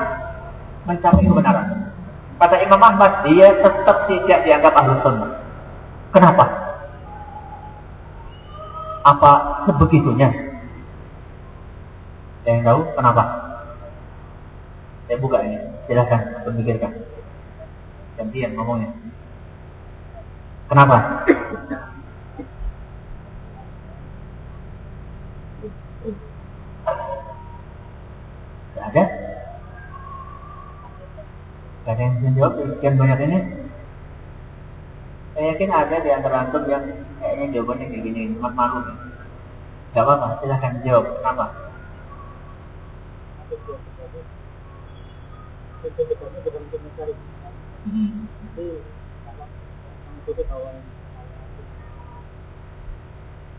Mencapai kebenaran. Kata Imam Ahmad, dia tetap tidak dianggap ahli sunnah. Kenapa? Apa sebegitunya? Saya tahu kenapa. Saya buka ini, silakan memikirkan. Gantian ngomongnya. Kenapa? Tidak ada? Tidak ada yang bisa jawab, sekian banyak ini. Saya yakin ada di antara antum yang kayaknya jawabannya kayak gini, malu. Gak apa-apa, silahkan jawab. Kenapa?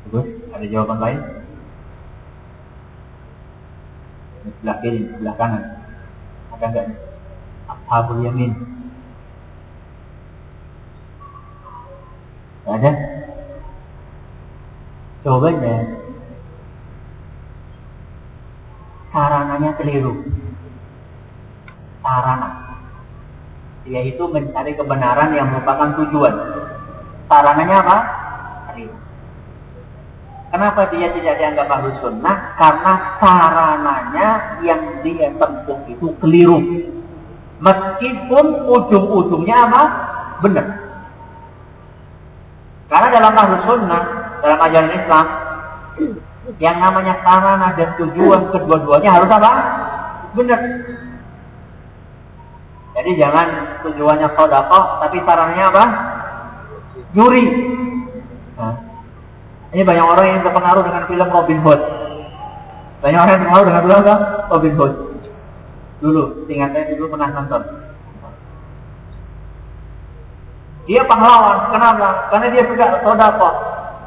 Bagus, ada jawaban lain? Sebelah kiri, sebelah kanan. Ada enggak? Ashabul yamin. Ada? Jawabannya, sarananya keliru. Sarana, yaitu mencari kebenaran yang merupakan tujuan. Sarananya apa? Keliru. Kenapa dia tidak dianggap ahli sunnah? Karena sarananya yang dia tempuh itu keliru. Meskipun ujung-ujungnya apa? Benar. Karena dalam ahli sunnah, dalam ajaran Islam, yang namanya sarana dan tujuan kedua-duanya harus apa? Benar. Jadi jangan tujuannya sedekah, tapi sarannya apa? Nyuri. Nah, ini banyak orang yang terpengaruh dengan film Robin Hood. Banyak orang yang terpengaruh dengan film apa? Robin Hood. Dulu, ingat saya dulu pernah nonton. Dia pahlawan, kenapa? Karena dia suka sedekah,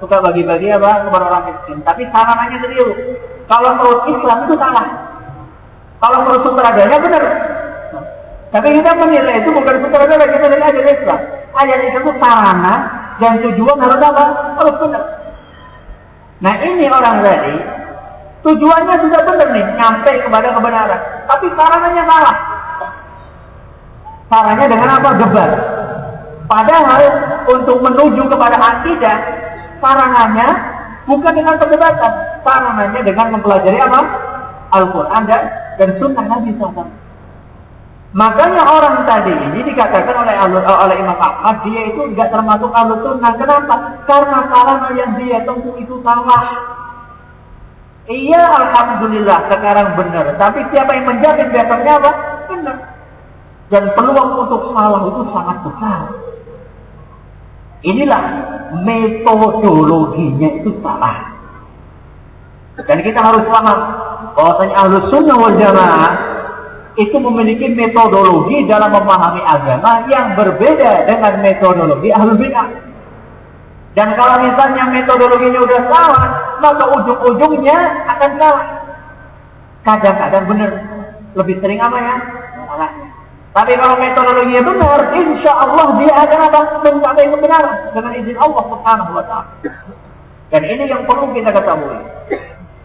suka bagi-bagi apa kepada orang miskin. Tapi sarananya keliru. Kalau menurut Islam itu salah. Kalau menurut sutradaranya benar. Tapi kita menilai itu bukan sutradara, kita nilai ajaran Islam. Ajaran Islam itu sarana dan tujuan harus apa? Harus benar. Nah ini orang tadi tujuannya sudah benar nih, nyampe kepada kebenaran, tapi sarananya salah. Sarannya dengan apa? Debat. Padahal untuk menuju kepada akidah, sarananya bukan dengan perdebatan, sarananya dengan mempelajari apa? Al-Quran dan Sunnah Nabi SAW. Makanya orang tadi ini dikatakan oleh Imam Ahmad, dia itu tidak termasuk Ahlus Sunnah. Kenapa? Karena sarana yang dia tempuh itu salah. Iya, alhamdulillah sekarang benar. Tapi siapa yang menjamin besoknya apa? Benar. Dan peluang untuk salah itu sangat besar. Inilah metodologinya itu salah. Dan kita harus paham bahwasanya Ahlus Sunnah wal Jamaah itu memiliki metodologi dalam memahami agama yang berbeda dengan metodologi ahlul bid'ah. Dan kalau misalnya metodologinya udah salah, maka ujung-ujungnya akan salah. Kadang-kadang benar, lebih sering apa ya? Salahnya. Tapi kalau metodologinya benar, insya Allah dia akan mencapai kebenaran dengan izin Allah Subhanahu wa Ta'ala. Dan ini yang perlu kita ketahui.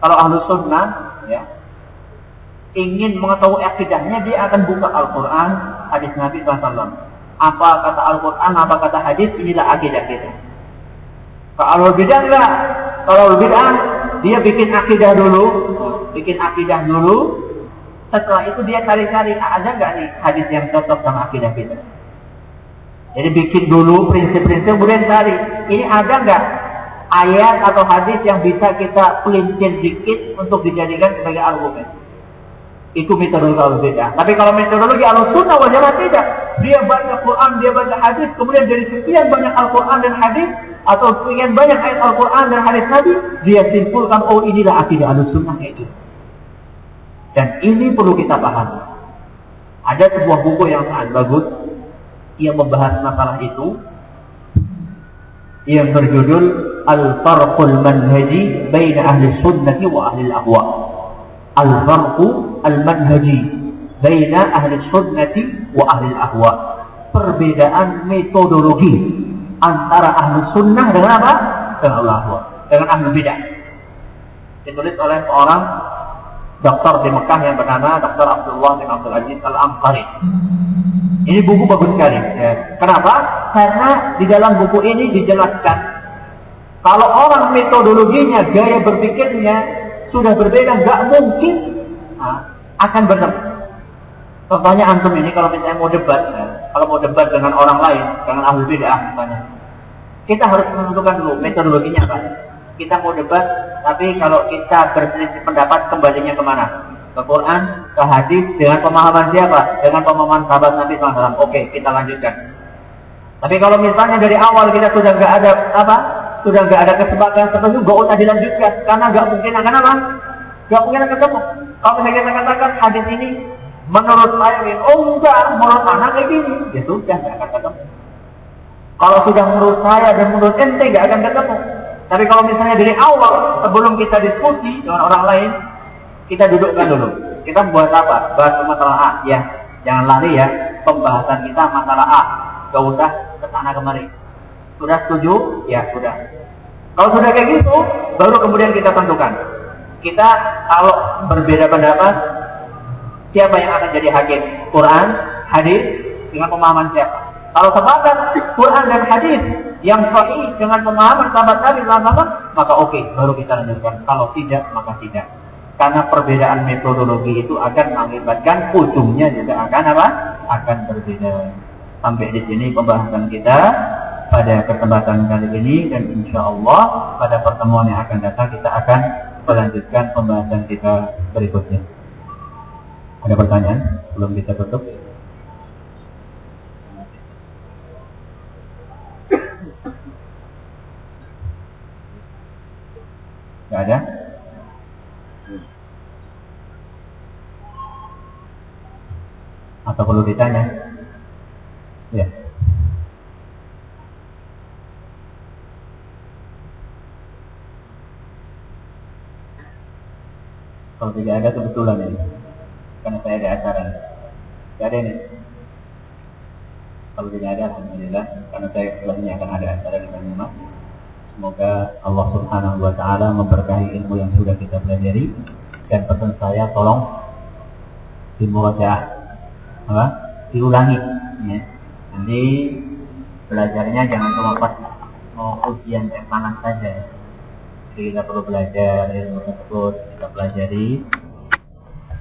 Kalau ahlu sunnah, ya, ingin mengetahui akidahnya, dia akan buka Al-Quran, hadis Nabi SAW. Apa kata Al-Quran, apa kata hadis, inilah akidah kita. Kalau bid'ah enggak. Kalau bid'ah, dia bikin akidah dulu. Setelah itu dia cari-cari, ada nggak nih hadis yang cocok sama akidah kita. Jadi bikin dulu prinsip-prinsip, kemudian cari, ini ada nggak ayat atau hadis yang bisa kita pelincir dikit untuk dijadikan sebagai argumen. Itu metodologi al-bid'ah. Tapi kalau metodologi al-sunnah wal jamaah tidak. Dia baca Quran, dia baca hadis, kemudian dari sekian banyak Al-Quran dan hadis, atau sekian banyak ayat Al-Quran dan hadis Nabi, dia simpulkan, oh inilah akidah al-sunnah itu. Dan ini perlu kita pahami. Ada sebuah buku yang sangat bagus yang membahas masalah itu, yang berjudul Al-Farqul Manhaji Baina Ahli Sunnati wa Ahli Al-Ahwa. Al-Farqu Al-Manhaji Baina Ahli Sunnati wa Ahli Al-Ahwa. Perbedaan metodologi antara Ahli Sunnah dengan apa? Dengan Al-Ahwa, dengan Ahli Bidah. Ditulis oleh seorang dokter di Mekah yang bernama Dr. Abdullah bin Abdul Aziz Al-Amqari. Ini buku bagus sekali. Ya. Kenapa? Karena di dalam buku ini dijelaskan kalau orang metodologinya, gaya berpikirnya sudah berbeda, nggak mungkin akan bertemu. Contohnya antum ini kalau misalnya mau debat, ya, kalau mau debat dengan orang lain, dengan ahlul bid'ah misalnya, kita harus menentukan dulu metodologinya apa. Kita mau debat, tapi kalau kita berselisih pendapat, kembalinya kemana? Ke Quran, ke hadis, dengan pemahaman siapa? Dengan pemahaman sahabat Nabi SAW. Oke, kita lanjutkan. Tapi kalau misalnya dari awal kita sudah nggak ada sudah nggak ada kesepakatan tertentu, nggak usah dilanjutkan, karena nggak mungkin akan apa? Nggak mungkin akan ketemu. Kalau misalnya kita katakan hadis ini, menurut saya ini, oh enggak, menurut anak kayak gini, ya sudah nggak akan ketemu. Kalau sudah menurut saya dan menurut ente, nggak akan ketemu. Tapi kalau misalnya dari awal, sebelum kita diskusi dengan orang lain, kita dudukkan dulu. Kita buat apa? Bahas masalah A, ya. Jangan lari ya, pembahasan kita masalah A. Gak usah kesana kemari. Sudah setuju? Ya, sudah. Kalau sudah kayak gitu, baru kemudian kita tentukan. Kita kalau berbeda pendapat, siapa yang akan jadi hakim? Quran, hadis, dengan pemahaman siapa? Kalau sepakat Quran dan hadis yang sahih dengan pemahaman sahabat Nabi SAW, maka oke, baru kita lanjutkan. Kalau tidak, maka tidak. Karena perbedaan metodologi itu akan mengakibatkan ujungnya juga akan apa? Akan berbeda. Sampai di sini pembahasan kita pada kesempatan kali ini, dan insya Allah pada pertemuan yang akan datang kita akan melanjutkan pembahasan kita berikutnya. Ada pertanyaan sebelum kita tutup? Tidak ada? Atau perlu ditanya? Ya. Kalau tidak ada kebetulan ini, karena saya ada acara. Tidak ada ini. Kalau tidak ada, alhamdulillah, karena saya setelahnya akan ada acara di Banyumas. Semoga Allah Subhanahu wa Ta'ala memberkahi ilmu yang sudah kita pelajari. Dan pesan saya, tolong diulangi, ya. Nanti belajarnya jangan cuma pas mau ujian examen saja. Jadi kita perlu belajar ilmu tersebut, kita pelajari.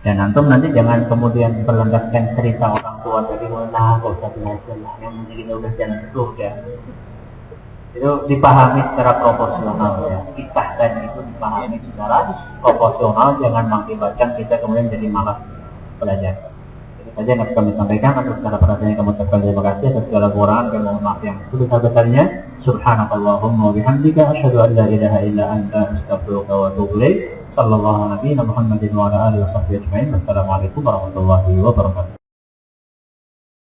Dan antum nanti jangan kemudian berlandaskan cerita orang tua dari mana, kok usah belajar lah, yang penting kita udah jalan surga. Itu dipahami secara proporsional, ya. Kisah tadi itu dipahami secara proporsional, jangan mengakibatkan kita kemudian jadi malas belajar. Itu saja yang harus kami sampaikan. Atas segala perhatiannya kami ucapkan terima kasih. Atas segala kekurangan kami mohon maaf yang sebesar-besarnya. Subhanakallahumma wa bihamdika asyhadu an la ilaha illa anta astaghfiruka wa atubu ilaik. Sallallahu alaihi wa sallam Muhammadin wa ala alihi wa sahbihi ajma'in. Wassalamualaikum warahmatullahi wabarakatuh.